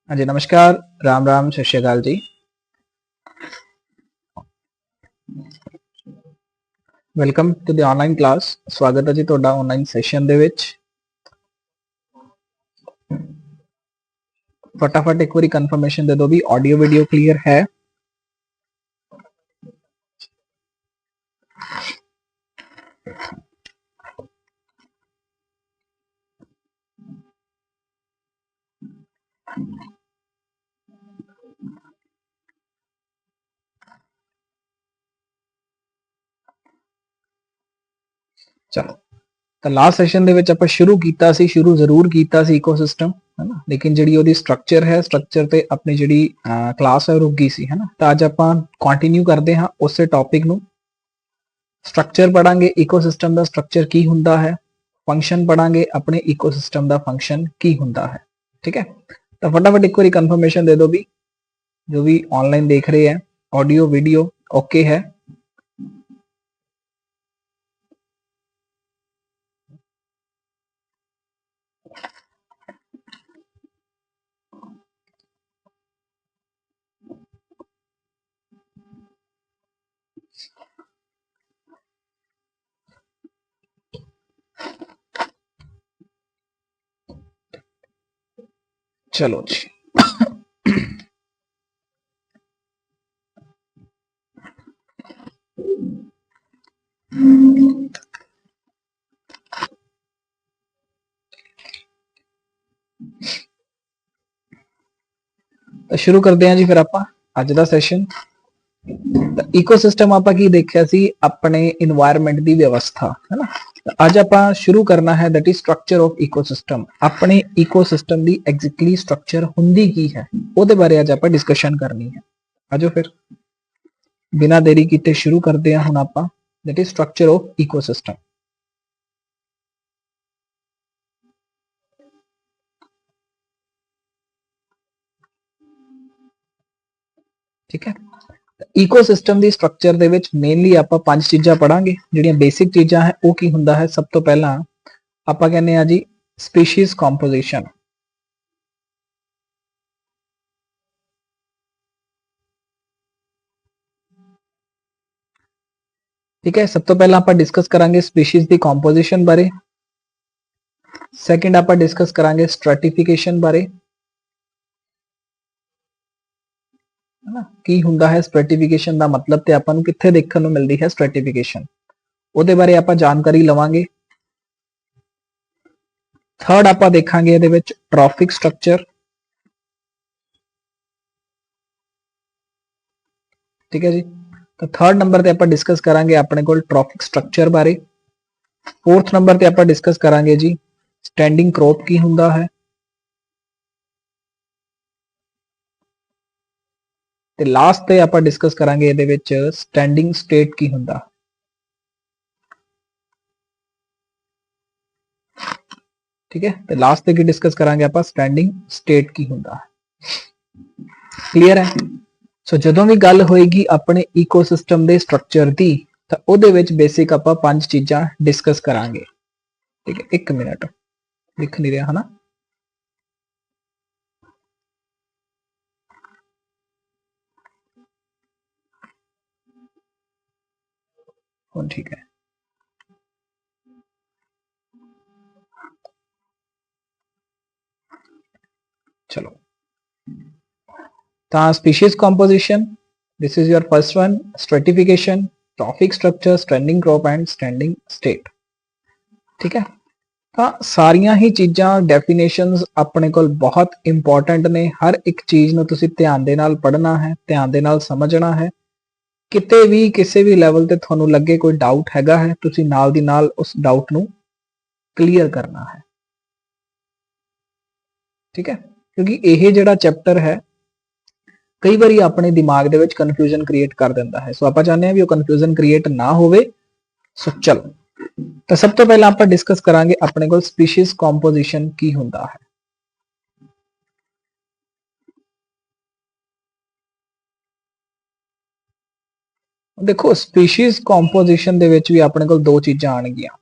हाँ जी, नमस्कार, राम राम, सत श्री अकाल जी। Welcome to the online class. ਸਵਾਗਤ ਹੈ ਜੀ ਤੁਹਾਡਾ ਆਨਲਾਈਨ ਸੈਸ਼ਨ ਦੇ ਵਿੱਚ। ਫਟਾਫਟ ਇੱਕ ਵਾਰੀ ਕਨਫਰਮੇਸ਼ਨ ਦੇ ਦਿਓ ਵੀ ਆਡੀਓ ਵੀਡੀਓ ਕਲੀਅਰ ਹੈ। ਚਲੋ, ਤਾਂ ਲਾਸਟ ਸੈਸ਼ਨ ਦੇ ਵਿੱਚ ਆਪਾਂ ਸ਼ੁਰੂ ਜ਼ਰੂਰ ਕੀਤਾ ਸੀ ਇਕੋਸਿਸਟਮ, ਹੈ ਨਾ, ਲੇਕਿਨ ਜਿਹੜੀ ਉਹਦੀ ਸਟਰਕਚਰ ਤੇ ਆਪਣੀ ਜਿਹੜੀ ਕਲਾਸ ਹੈ ਰੁਕ ਗਈ ਸੀ, ਹੈ ਨਾ। ਤਾਂ ਅੱਜ ਆਪਾਂ ਕੰਟੀਨਿਊ ਕਰਦੇ ਹਾਂ ਉਸੇ ਟੌਪਿਕ ਨੂੰ। ਸਟਰਕਚਰ ਪੜਾਂਗੇ, ਇਕੋਸਿਸਟਮ ਦਾ ਸਟਰਕਚਰ ਕੀ ਹੁੰਦਾ ਹੈ। ਫੰਕਸ਼ਨ ਪੜਾਂਗੇ, ਆਪਣੇ ਇਕੋਸਿਸਟਮ ਦਾ ਫੰਕਸ਼ਨ ਕੀ ਹੁੰਦਾ ਹੈ। ਠੀਕ ਹੈ, ਤਾਂ ਫਟਾਫਟ ਇੱਕ ਵਾਰੀ ਕਨਫਰਮੇਸ਼ਨ ਦੇ ਦਿਓ ਵੀ जो भी ऑनलाइन देख रहे हैं ऑडियो वीडियो ओके है। चलो जी, तो शुरू करते हैं जी फिर आप अज का सैशन। इकोसिस्टम आपां की देखिया सी अपने इन्वायरमेंट की व्यवस्था, है ना। अज आपां शुरू करना है that is structure of ecosystem. अपने इकोसिस्टम की एग्जैक्टली स्ट्रक्चर हुंदी की है उहदे बारे अज आपां डिस्कशन करनी है। आजो फिर बिना देरी कीते शुरू करते हैं हुण आपां that is structure of ecosystem. ठीक है, इकोसिस्टम की स्ट्रक्चर दे विच मेनली आपां पंज चीज़ां पढ़ांगे। जिहड़ियां बेसिक चीज़ां है वो की हुंदा है, सब तो पहला आपां कहने आ जी स्पीशीज कंपोजिशन। ठीक है, सब तो पहला आपां डिस्कस करांगे स्पीशीज की कंपोजिशन बारे। सैकेंड आपां डिस्कस करांगे स्ट्रैटिफिकेशन बारे, है ना। की हुंदा है स्ट्रैटिफिकेशन का मतलब ते आपां नूं कित्थे देखण नूं मिलदी है स्ट्रैटिफिकेशन, उहदे बारे आपां जानकारी लवांगे। थर्ड आपां देखांगे इहदे विच ट्रॉफिक स्ट्रक्चर। ठीक है जी, तो थर्ड नंबर ते आपां डिस्कस करांगे अपने कोल ट्रॉफिक स्ट्रक्चर बारे। फोर्थ नंबर ते आपां डिस्कस करांगे जी स्टैंडिंग क्रॉप की हुंदा है। ते लास्ट ते आपां डिस्कस करांगे इहदे विच स्टैंडिंग स्टेट की हुंदा। ठीक है, तो लास्ट ते की डिस्कस करांगे आपां स्टैंडिंग स्टेट की हुंदा। क्लियर है। सो जदों भी गल होएगी अपने इकोसिस्टम दे स्ट्रक्चर दी तां उहदे विच बेसिक आपां पंज चीज़ां डिस्कस करांगे। ठीक है, एक मिनट दिख नहीं रहा है ना। ठीक है, चलो। तो species composition, this is your first one. Stratification, trophic structure, standing crop and standing state. ठीक है, तो सारिया ही चीज़ां डेफिनेशंस अपने को बहुत इंपॉर्टेंट ने। हर एक चीज़ नूं तुसीं ध्यान दे नाल पढ़ना है, ध्यान दे नाल समझना है। किते भी किसी भी लैवल ते तुहानूं लगे कोई डाउट हैगा है, तुसीं नाल दी नाल उस डाउट नूं क्लीयर करना है। ठीक है, क्योंकि यह जिहड़ा चैप्टर है कई बार अपने दिमाग दे विच कन्फ्यूजन क्रिएट कर दिंदा है। सो आपां चाहते हैं भी वो कन्फ्यूजन क्रिएट ना होवे। सो चलो, तो सब तो पहला आपां डिस्कस करांगे अपने कोल स्पीशीज कंपोजिशन की हुंदा है। देखो, स्पीशीज कंपोजिशन दे विच भी अपने कोल दो चीज़ां आणगियां।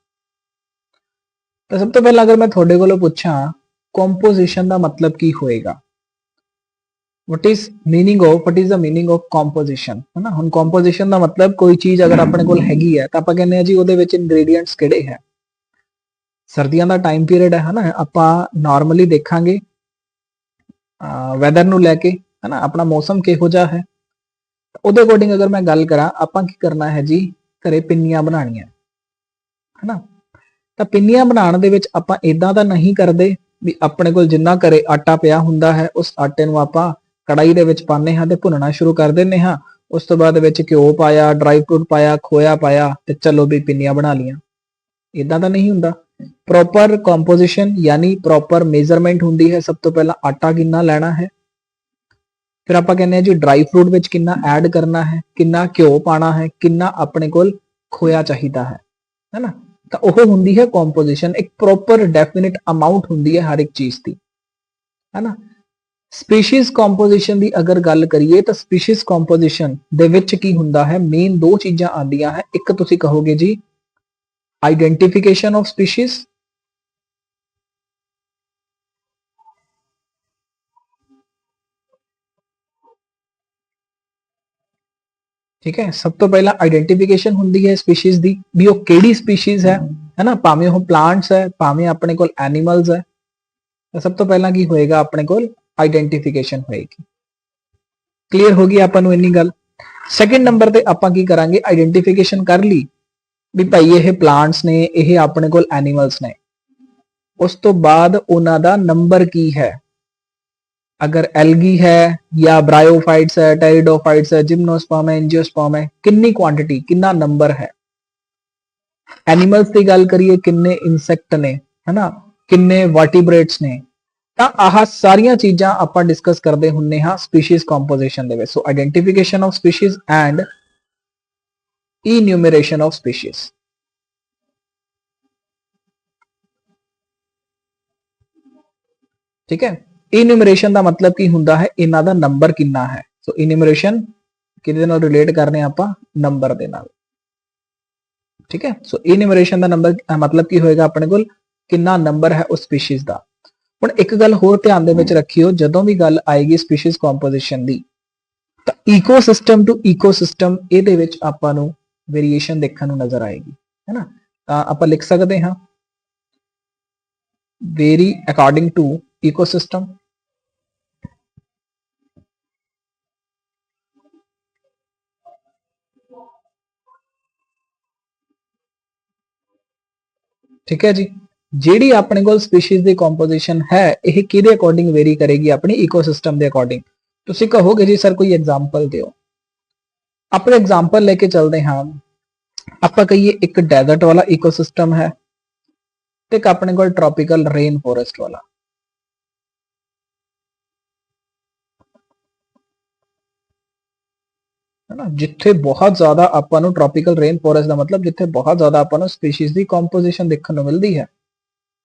तो सब तो पहला अगर मैं थोड़े कोलों पूछां कंपोजिशन का मतलब की होएगा, what is the meaning of composition है ना। हुन कंपोजिशन का मतलब कोई चीज अगर अपने कोल हैगी है तो आप कहने हैं जी ਉਹਦੇ ਵਿੱਚ इंग्रेडिएंट्स ਕਿਹੜੇ ਹੈ। ਸਰਦੀਆਂ ਦਾ ਟਾਈਮ ਪੀਰੀਅਡ ਹੈ ਨਾ, ਆਪਾਂ ਨਾਰਮਲੀ ਦੇਖਾਂਗੇ ਵੈਦਰ ਨੂੰ ਲੈ ਕੇ ਹੈ ਨਾ, ਆਪਣਾ ਮੌਸਮ ਕਿਹੋ ਜਿਹਾ ਹੈ ਉਹਦੇ ਅਕੋਰਡਿੰਗ ਅਗਰ ਮੈਂ ਗੱਲ ਕਰਾਂ ਆਪਾਂ ਕੀ ਕਰਨਾ ਹੈ ਜੀ, ਘਰੇ ਪਿੰਨੀਆਂ ਬਣਾਉਣੀਆਂ ਹੈ ਨਾ। ਤਾਂ ਪਿੰਨੀਆਂ ਬਣਾਉਣ ਦੇ ਵਿੱਚ ਆਪਾਂ ਇਦਾਂ ਦਾ ਨਹੀਂ ਕਰਦੇ ਵੀ ਆਪਣੇ ਕੋਲ ਜਿੰਨਾ ਘਰੇ ਆਟਾ ਪਿਆ ਹੁੰਦਾ ਹੈ ਉਸ ਆਟੇ ਨੂੰ ਆਪਾਂ ਕੜਾਈ ਦੇ ਵਿੱਚ ਪਾਉਂਦੇ ਹਾਂ ਤੇ ਭੁੰਨਣਾ ਸ਼ੁਰੂ ਕਰ ਦਿੰਦੇ ਹਾਂ। ਉਸ ਤੋਂ ਬਾਅਦ ਵਿੱਚ ਘਿਓ ਪਾਇਆ, ਡਰਾਈ ਫਰੂਟ ਪਾਇਆ, ਖੋਇਆ ਪਾਇਆ ਤੇ ਚਲੋ ਵੀ ਪਿੰਨੀਆਂ ਬਣਾ ਲੀਆਂ। ਇਦਾਂ ਦਾ ਨਹੀਂ ਹੁੰਦਾ। ਪ੍ਰੋਪਰ ਕੰਪੋਜੀਸ਼ਨ ਯਾਨੀ ਪ੍ਰੋਪਰ ਮੇਜ਼ਰਮੈਂਟ ਹੁੰਦੀ ਹੈ। ਸਭ ਤੋਂ ਪਹਿਲਾਂ ਆਟਾ ਕਿੰਨਾ ਲੈਣਾ ਹੈ, ਫਿਰ ਆਪਾਂ ਕਹਿੰਦੇ ਹਾਂ ਜੀ ਡਰਾਈ ਫਰੂਟ ਵਿੱਚ ਕਿੰਨਾ ਐਡ ਕਰਨਾ ਹੈ, ਕਿੰਨਾ ਘਿਓ ਪਾਣਾ ਹੈ, ਕਿੰਨਾ ਆਪਣੇ ਕੋਲ ਖੋਇਆ ਚਾਹੀਦਾ ਹੈ ਨਾ। ਤਾਂ ਉਹ ਹੁੰਦੀ ਹੈ ਕੰਪੋਜੀਸ਼ਨ, ਇੱਕ ਪ੍ਰੋਪਰ ਡੈਫੀਨਿਟ ਅਮਾਉਂਟ ਹੁੰਦੀ ਹੈ ਹਰ ਇੱਕ ਚੀਜ਼ ਦੀ ਹੈ ਨਾ। ਸਪੀਸੀਜ਼ ਕੰਪੋਜੀਸ਼ਨ ਦੀ ਅਗਰ ਗੱਲ ਕਰੀਏ ਤਾਂ ਸਪੀਸੀਜ਼ ਕੰਪੋਜੀਸ਼ਨ ਦੇ ਵਿੱਚ ਕੀ ਹੁੰਦਾ ਹੈ, ਮੇਨ ਦੋ ਚੀਜ਼ਾਂ ਆਉਂਦੀਆਂ ਹੈ। ਇੱਕ ਤੁਸੀਂ ਕਹੋਗੇ ਜੀ ਆਈਡੈਂਟੀਫਿਕੇਸ਼ਨ ਆਫ ਸਪੀਸੀਜ਼, ठीक है। सब तो पहला आइडेंटिफिकेशन होंगी है स्पीशीज दी भी वो केड़ी स्पीशीज है ना, भावें वो प्लांट्स है भावें अपने कोल एनिमल्स है। तो सब तो पहला की होएगा अपने कोल आइडेंटिफिकेशन होएगी। क्लियर होगी आपां नूं इन्नी गल। सैकेंड नंबर ते आपां की करांगे, आइडेंटिफिकेशन कर ली भी भाई ये प्लांट्स ने, ये अपने कोल एनिमल्स ने, उस तो बाद उन्हां दा नंबर की है। अगर एल्गी है या ब्रायोफाइट्स है, टेरिडोफाइट्स है, जिम्नोस्पर्म है, एंजियोस्पर्म है, कितनी क्वांटिटी कितना नंबर है। एनिमल्स की गल करिए किन्ने इंसैक्ट ने है ना, किन्ने वर्टिब्रेट्स ने। ਤਾਂ ਆਹ ਸਾਰੀਆਂ ਚੀਜ਼ਾਂ ਆਪਾਂ ਡਿਸਕਸ ਕਰਦੇ ਹੁੰਨੇ ਹਾਂ ਸਪੀਸੀਜ਼ ਕੰਪੋਜੀਸ਼ਨ ਦੇ ਵਿੱਚ। So identification of species and enumeration of species. ਠੀਕ ਹੈ। ਇਨਿਊਮਰੇਸ਼ਨ ਦਾ ਮਤਲਬ ਕੀ ਹੁੰਦਾ ਹੈ, ਇਹਨਾਂ ਦਾ ਨੰਬਰ ਕਿੰਨਾ ਹੈ। ਸੋ ਇਨਿਊਮਰੇਸ਼ਨ ਕਿਹਦੇ ਨਾਲ ਰਿਲੇਟ ਕਰਨੇ ਆਪਾਂ, ਨੰਬਰ ਦੇ ਨਾਲ। ਠੀਕ ਹੈ। ਸੋ ਇਨਿਊਮਰੇਸ਼ਨ ਦਾ ਨੰਬਰ ਮਤਲਬ ਕੀ ਹੋਏਗਾ, ਆਪਣੇ ਕੋਲ ਕਿੰਨਾ ਨੰਬਰ ਹੈ ਉਸ ਸਪੀਸੀਜ਼ ਦਾ। ਹੁਣ ਇੱਕ ਗੱਲ ਹੋਰ ਧਿਆਨ ਦੇ ਵਿੱਚ ਰੱਖਿਓ, ਜਦੋਂ ਵੀ ਗੱਲ ਆਏਗੀ ਸਪੀਸੀਜ਼ ਕੰਪੋਜੀਸ਼ਨ ਦੀ ਤਾਂ ਇਕੋਸਿਸਟਮ ਟੂ ਇਕੋਸਿਸਟਮ ਇਹਦੇ ਵਿੱਚ ਆਪਾਂ ਨੂੰ ਵੇਰੀਏਸ਼ਨ ਦੇਖਣ ਨੂੰ ਨਜ਼ਰ ਆਏਗੀ ਹੈ ਨਾ। ਤਾਂ ਆਪਾਂ ਲਿਖ ਸਕਦੇ ਹਾਂ ਵੇਰੀ ਅਕੋਰਡਿੰਗ ਟੂ ਇਕੋਸਿਸਟਮ। ठीक है जी। ਜਿਹੜੀ ਆਪਣੇ ਕੋਲ ਸਪੀਸੀਜ਼ ਦੀ ਕੰਪੋਜੀਸ਼ਨ ਹੈ ਇਹ ਕਿਹਦੇ ਅਕੋਰਡਿੰਗ ਵੇਰੀ ਕਰੇਗੀ, ਆਪਣੀ ਇਕੋਸਿਸਟਮ ਦੇ ਅਕੋਰਡਿੰਗ। ਤੁਸੀਂ ਕਹੋਗੇ ਜੀ ਸਰ ਕੋਈ ਐਗਜ਼ਾਮਪਲ ਦਿਓ। ਆਪਾਂ ਐਗਜ਼ਾਮਪਲ ਲੈ ਕੇ ਚੱਲਦੇ ਹਾਂ। ਆਪਾਂ ਕਹੀਏ ਇੱਕ ਡੈਜ਼ਰਟ ਵਾਲਾ ਇਕੋਸਿਸਟਮ ਹੈ ਤੇ ਇੱਕ ਆਪਣੇ ਕੋਲ ਟ੍ਰੋਪੀਕਲ ਰੇਨ ਫੋਰੈਸਟ ਵਾਲਾ। है ना, जिथे बहुत ज्यादा आपां नूं ट्रॉपिकल रेन फॉरेस्ट का मतलब जिथे बहुत ज्यादा आपां नूं स्पीशीज की कंपोजिशन देखने को मिलती है।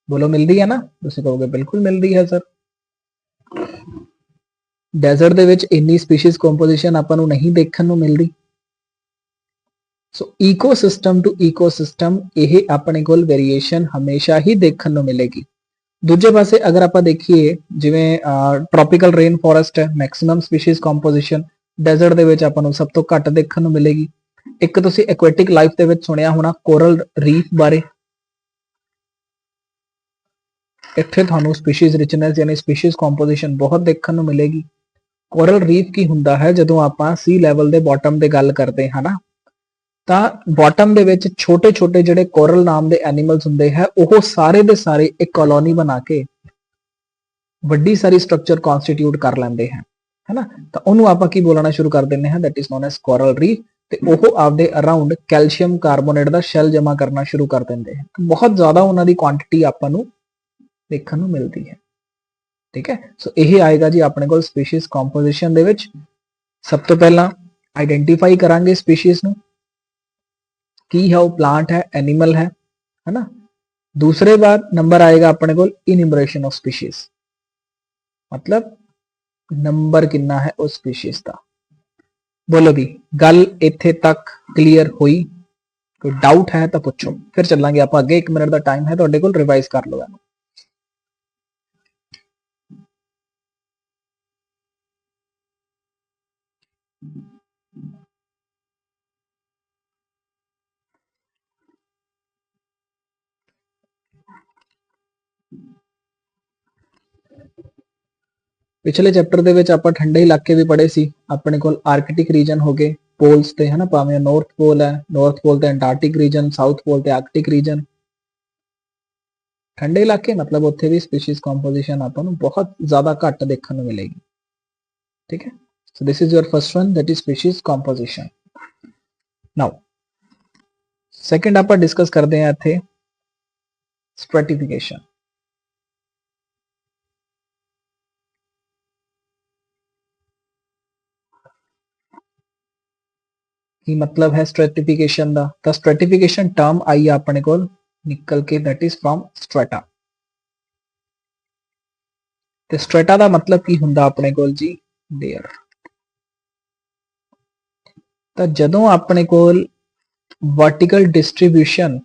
बोलो मिलती है ना, तुसीं कहोगे बिल्कुल मिलती है सर। डेजर्ट दे विच इन्नी स्पीशीज कंपोजिशन आपां नूं नहीं देखने को मिलती। सो इकोसिस्टम टू इकोसिस्टम यह अपने कोल वेरीएशन हमेशा ही देखने को मिलेगी। दूजे पासे अगर आप देखिए जिवें ट्रॉपिकल रेन फॉरेस्ट है, मैक्सिमम स्पीशीज कंपोजिशन डेजर्ट दे विच आपां नूं सब तो घट देखने को मिलेगी। एक तुसीं एक्वेटिक लाइफ दे विच सुनिया होना कोरल रीफ बारे, इत्थे तुहानूं स्पीशीज रिचनेस यानी स्पीशीज कंपोजिशन बहुत देखने को मिलेगी। कोरल रीफ की हुंदा है, जदों आपां सी लैवल दे बॉटम दे गल करदे हां ना, ਤਾਂ ਬਾਟਮ ਦੇ ਵਿੱਚ ਛੋਟੇ ਛੋਟੇ ਜਿਹੜੇ ਕੋਰਲ ਨਾਮ ਦੇ ਐਨੀਮਲਸ ਹੁੰਦੇ ਹੈ ਉਹ ਸਾਰੇ ਦੇ ਸਾਰੇ ਇੱਕ ਕਲੋਨੀ ਬਣਾ ਕੇ ਵੱਡੀ ਸਾਰੀ ਸਟਰਕਚਰ ਕਨਸਟੀਟਿਊਟ ਕਰ ਲੈਂਦੇ ਹਨ ਹੈ ਨਾ। ਤਾਂ ਉਹਨੂੰ ਆਪਾਂ ਕੀ ਬੋਲਣਾ ਸ਼ੁਰੂ ਕਰ ਦਿੰਦੇ ਹਾਂ, that is known as coral reef. ਤੇ ਉਹ ਆਪਦੇ ਅਰਾਊਂਡ ਕੈਲਸ਼ੀਅਮ ਕਾਰਬੋਨੇਟ ਦਾ ਸ਼ੈਲ ਜਮਾ ਕਰਨਾ ਸ਼ੁਰੂ ਕਰ ਦਿੰਦੇ ਹਨ। ਬਹੁਤ ਜ਼ਿਆਦਾ ਉਹਨਾਂ ਦੀ ਕੁਆਂਟੀਟੀ ਆਪਾਂ ਨੂੰ ਦੇਖਣ ਨੂੰ ਮਿਲਦੀ ਹੈ। ਠੀਕ ਹੈ। ਸੋ ਇਹ ਆਏਗਾ ਜੀ ਆਪਣੇ ਕੋਲ ਸਪੀਸੀਜ਼ ਕੰਪੋਜੀਸ਼ਨ ਦੇ ਵਿੱਚ। ਸਭ ਤੋਂ ਪਹਿਲਾਂ ਆਈਡੈਂਟੀਫਾਈ ਕਰਾਂਗੇ ਸਪੀਸੀਜ਼ ਨੂੰ की है, वो प्लांट है, एनिमल है ना। दूसरे बार नंबर आएगा अपने को इन्यूमरेशन ऑफ स्पीशीज, मतलब नंबर कितना है उस स्पीशीज का। बोलो भी गल इत्थे तक क्लीयर हुई? कोई डाउट है तो पूछो, फिर चलांगे आप अगे। 1 मिनट का टाइम है तुहाडे कोल, रिवाइज कर लो। ਪਿਛਲੇ ਚੈਪਟਰ ਦੇ ਵਿੱਚ ਆਪਾਂ ਠੰਡੇ ਇਲਾਕੇ ਵੀ ਪੜ੍ਹੇ ਸੀ। ਆਪਣੇ ਕੋਲ ਆਰਕਟਿਕ ਰੀਜਨ ਹੋ ਗਏ, ਪੋਲਸ ਤੇ ਹੈ ਨਾ, ਭਾਵੇਂ ਨਾਰਥ ਪੋਲ ਹੈ, ਨਾਰਥ ਪੋਲ ਤੇ ਅੰਟਾਰਕਟਿਕ ਰੀਜਨ, ਸਾਊਥ ਪੋਲ ਤੇ ਆਰਕਟਿਕ ਰੀਜਨ। ਠੰਡੇ ਇਲਾਕੇ ਮਤਲਬ ਉੱਥੇ ਵੀ ਸਪੀਸੀਜ਼ ਕੰਪੋਜੀਸ਼ਨ ਆਪਾਂ ਨੂੰ ਬਹੁਤ ਜ਼ਿਆਦਾ ਘੱਟ ਦੇਖਣ ਨੂੰ ਮਿਲੇਗੀ। ਠੀਕ ਹੈ, so this is your first one, that is species composition. Now second ਆਪਾਂ ਡਿਸਕਸ ਕਰਦੇ ਹਾਂ ਇੱਥੇ ਸਟ੍ਰੈਟੀਫਿਕੇਸ਼ਨ। ਕੀ ਮਤਲਬ ਹੈ ਸਟ੍ਰੈਟੀਫਿਕੇਸ਼ਨ ਦਾ? ਤਾਂ ਸਟ੍ਰੈਟੀਫਿਕੇਸ਼ਨ ਟਰਮ ਆਈ ਆਪਣੇ ਕੋਲ ਨਿਕਲ ਕੇ, ਦੈਟ ਇਜ਼ ਫਰਮ ਸਟ੍ਰੈਟਾ। ਤੇ ਸਟ੍ਰੈਟਾ ਦਾ ਮਤਲਬ ਕੀ ਹੁੰਦਾ ਆਪਣੇ ਕੋਲ ਜੀ? ਲੇਅਰ। ਤਾਂ ਜਦੋਂ ਆਪਣੇ ਕੋਲ ਵਰਟੀਕਲ ਡਿਸਟ੍ਰੀਬਿਊਸ਼ਨ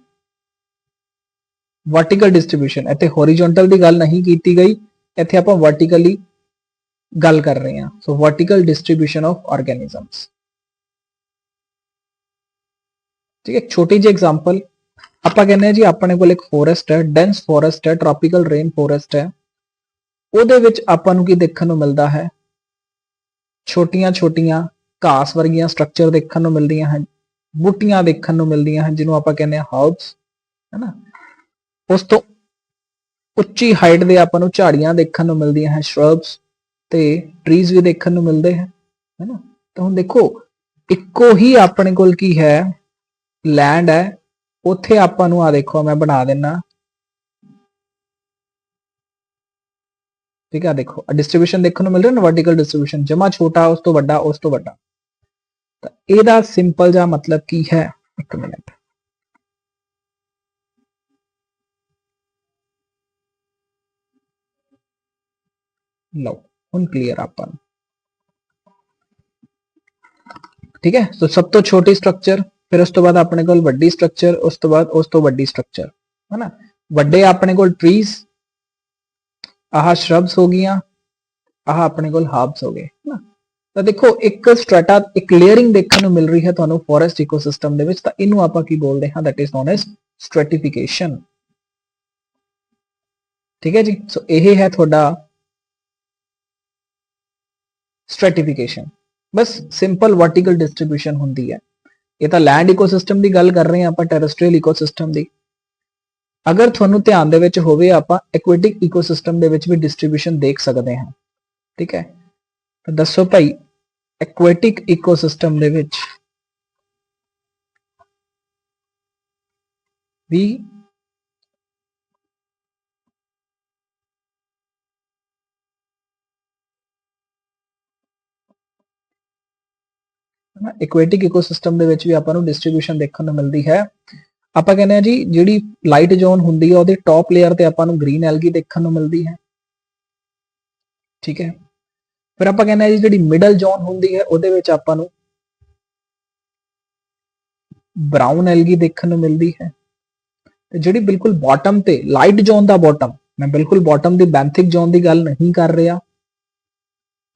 ਇੱਥੇ ਹੌਰੀਜ਼ੌਂਟਲ ਦੀ ਗੱਲ ਨਹੀਂ ਕੀਤੀ ਗਈ, ਇੱਥੇ ਆਪਾਂ ਵਰਟੀਕਲੀ ਗੱਲ ਕਰ ਰਹੇ ਹਾਂ। ਸੋ ਵਰਟੀਕਲ ਡਿਸਟ੍ਰੀਬਿਊਸ਼ਨ ਆਫ ਆਰਗੈਨਿਜ਼ਮਸ। ਠੀਕ ਹੈ, ਛੋਟੀ ਜਿਹੀ ਐਗਜ਼ਾਮਪਲ ਆਪਾਂ ਕਹਿੰਦੇ ਹਾਂ ਜੀ ਆਪਣੇ ਕੋਲ ਇੱਕ ਫੋਰੈਸਟ ਹੈ, ਡੈਂਸ ਫੋਰੈਸਟ ਹੈ, ਟ੍ਰੋਪੀਕਲ ਰੇਨ ਫੋਰੈਸਟ ਹੈ। ਉਹਦੇ ਵਿੱਚ ਆਪਾਂ ਨੂੰ ਕੀ ਦੇਖਣ ਨੂੰ ਮਿਲਦਾ ਹੈ? ਛੋਟੀਆਂ-ਛੋਟੀਆਂ ਘਾਸ ਵਰਗੀਆਂ ਸਟਰਕਚਰ ਦੇਖਣ ਨੂੰ ਮਿਲਦੀਆਂ ਹਨ, ਬੂਟੀਆਂ ਦੇਖਣ ਨੂੰ ਮਿਲਦੀਆਂ ਹਨ, ਜਿਹਨੂੰ ਆਪਾਂ ਕਹਿੰਦੇ ਹਾਂ ਹਰਬਸ, ਹੈ ਨਾ। ਉਸ ਤੋਂ ਉੱਚੀ ਹਾਈਟ ਦੇ ਆਪਾਂ ਨੂੰ ਝਾੜੀਆਂ ਦੇਖਣ ਨੂੰ ਮਿਲਦੀਆਂ ਹਨ, ਸ਼ਰਬਸ ਤੇ ਟਰੀਜ਼ ਵੀ ਦੇਖਣ ਨੂੰ ਮਿਲਦੇ ਹਨ, ਹੈ ਨਾ। ਤਾਂ ਹੁਣ ਦੇਖੋ, ਇੱਕੋ ਹੀ ਆਪਣੇ ਕੋਲ ਕੀ ਹੈ? ਲੈਂਡ ਹੈ, ਉੱਥੇ ਆਪਾਂ ਨੂੰ ਆ ਦੇਖੋ ਮੈਂ ਬਣਾ ਦੇਣਾ। ਠੀਕ ਹੈ, ਦੇਖੋ ਡਿਸਟ੍ਰੀਬਿਊਸ਼ਨ ਦੇਖਣ ਨੂੰ ਮਿਲ ਰਿਹਾ ਨਾ, ਵਰਟੀਕਲ ਡਿਸਟ੍ਰੀਬਿਊਸ਼ਨ, ਜਮਾ ਛੋਟਾ, ਉਸ ਤੋਂ ਵੱਡਾ, ਉਸ ਤੋਂ ਵੱਡਾ। ਤਾਂ ਇਹਦਾ ਸਿੰਪਲ ਜਿਹਾ ਮਤਲਬ ਕੀ ਹੈ? ਇੱਕ ਮਿੰਟ, ਲਓ ਹੁਣ ਕਲੀਅਰ ਆਪਾਂ ਨੂੰ। ਠੀਕ ਹੈ, ਸੋ ਸਭ ਤੋਂ ਛੋਟੀ ਸਟਰਕਚਰ, ਫਿਰ ਉਸ ਤੋਂ ਬਾਅਦ ਆਪਣੇ ਕੋਲ ਵੱਡੀ ਸਟਰਕਚਰ, ਉਸ ਤੋਂ ਬਾਅਦ ਉਸ ਤੋਂ ਵੱਡੀ ਸਟਰਕਚਰ, ਹੈ ਨਾ। ਵੱਡੇ ਆਪਣੇ ਕੋਲ ਟਰੀਜ਼, ਆਹ ਸ਼ਰਬਸ ਹੋ ਗਈਆਂ, ਆਹ ਆਪਣੇ ਕੋਲ ਹਰਬਸ ਹੋ ਗਏ, ਹੈ ਨਾ। ਤਾਂ ਦੇਖੋ ਇੱਕ ਸਟ੍ਰੈਟਾ, ਇੱਕ ਲੇਅਰਿੰਗ ਦੇਖਣ ਨੂੰ ਮਿਲ ਰਹੀ ਹੈ ਤੁਹਾਨੂੰ ਫੋਰੈਸਟ ਇਕੋਸਿਸਟਮ ਦੇ ਵਿੱਚ, ਤਾਂ ਇਹਨੂੰ ਆਪਾਂ ਕੀ ਬੋਲਦੇ ਹਾਂ? That is known as stratification. ਠੀਕ ਹੈ ਜੀ, ਸੋ ਇਹ ਹੈ ਤੁਹਾਡਾ ਸਟ੍ਰੈਟੀਫਿਕੇਸ਼ਨ। ਬਸ ਸਿੰਪਲ ਵਰਟੀਕਲ ਡਿਸਟ੍ਰੀਬਿਊਸ਼ਨ ਹੁੰਦੀ ਹੈ। ਇਹ ਤਾਂ ਲੈਂਡ ਇਕੋਸਿਸਟਮ ਦੀ ਗੱਲ ਕਰ ਰਹੇ ਹਾਂ ਆਪਾਂ, ਟੈਰੇਸਟਰੀਅਲ ਇਕੋਸਿਸਟਮ ਦੀ। ਅਗਰ ਤੁਹਾਨੂੰ ਧਿਆਨ ਦੇ ਵਿੱਚ ਹੋਵੇ, ਆਪਾਂ ਐਕੁਆਟਿਕ ਇਕੋਸਿਸਟਮ ਦੇ ਵਿੱਚ ਵੀ ਡਿਸਟ੍ਰੀਬਿਊਸ਼ਨ ਦੇਖ ਸਕਦੇ ਹਾਂ। ਠੀਕ ਹੈ, ਤਾਂ ਦੱਸੋ ਭਾਈ, ਐਕੁਆਟਿਕ ਇਕੋਸਿਸਟਮ ਦੇ ਵਿੱਚ ਵੀ ਐਕੁਆਟਿਕ ਇਕੋਸਿਸਟਮ ਦੇ ਵਿੱਚ ਵੀ ਆਪਾਂ ਨੂੰ ਡਿਸਟ੍ਰੀਬਿਊਸ਼ਨ ਦੇਖਣ ਨੂੰ ਮਿਲਦੀ ਹੈ। ਆਪਾਂ ਕਹਿੰਦੇ ਆ ਜੀ, ਜਿਹੜੀ ਲਾਈਟ ਜ਼ੋਨ ਹੁੰਦੀ ਹੈ ਉਹਦੇ ਟੌਪ ਲੇਅਰ ਤੇ ਆਪਾਂ ਨੂੰ ਗ੍ਰੀਨ ਐਲਗੀ ਦੇਖਣ ਨੂੰ ਮਿਲਦੀ ਹੈ। ਠੀਕ ਹੈ, ਫਿਰ ਆਪਾਂ ਕਹਿੰਦੇ ਆ ਜੀ ਜਿਹੜੀ ਮਿਡਲ ਜ਼ੋਨ ਹੁੰਦੀ ਹੈ ਉਹਦੇ ਵਿੱਚ ਆਪਾਂ ਨੂੰ ਬਰਾਊਨ ਐਲਗੀ ਦੇਖਣ ਨੂੰ ਮਿਲਦੀ ਹੈ। ਤੇ ਜਿਹੜੀ ਬਿਲਕੁਲ ਬਾਟਮ ਤੇ, ਲਾਈਟ ਜ਼ੋਨ ਦਾ ਬਾਟਮ, ਮੈਂ ਬਿਲਕੁਲ ਬਾਟਮ ਦੀ ਬੈਂਥਿਕ ਜ਼ੋਨ ਦੀ ਗੱਲ ਨਹੀਂ ਕਰ ਰਿਹਾ,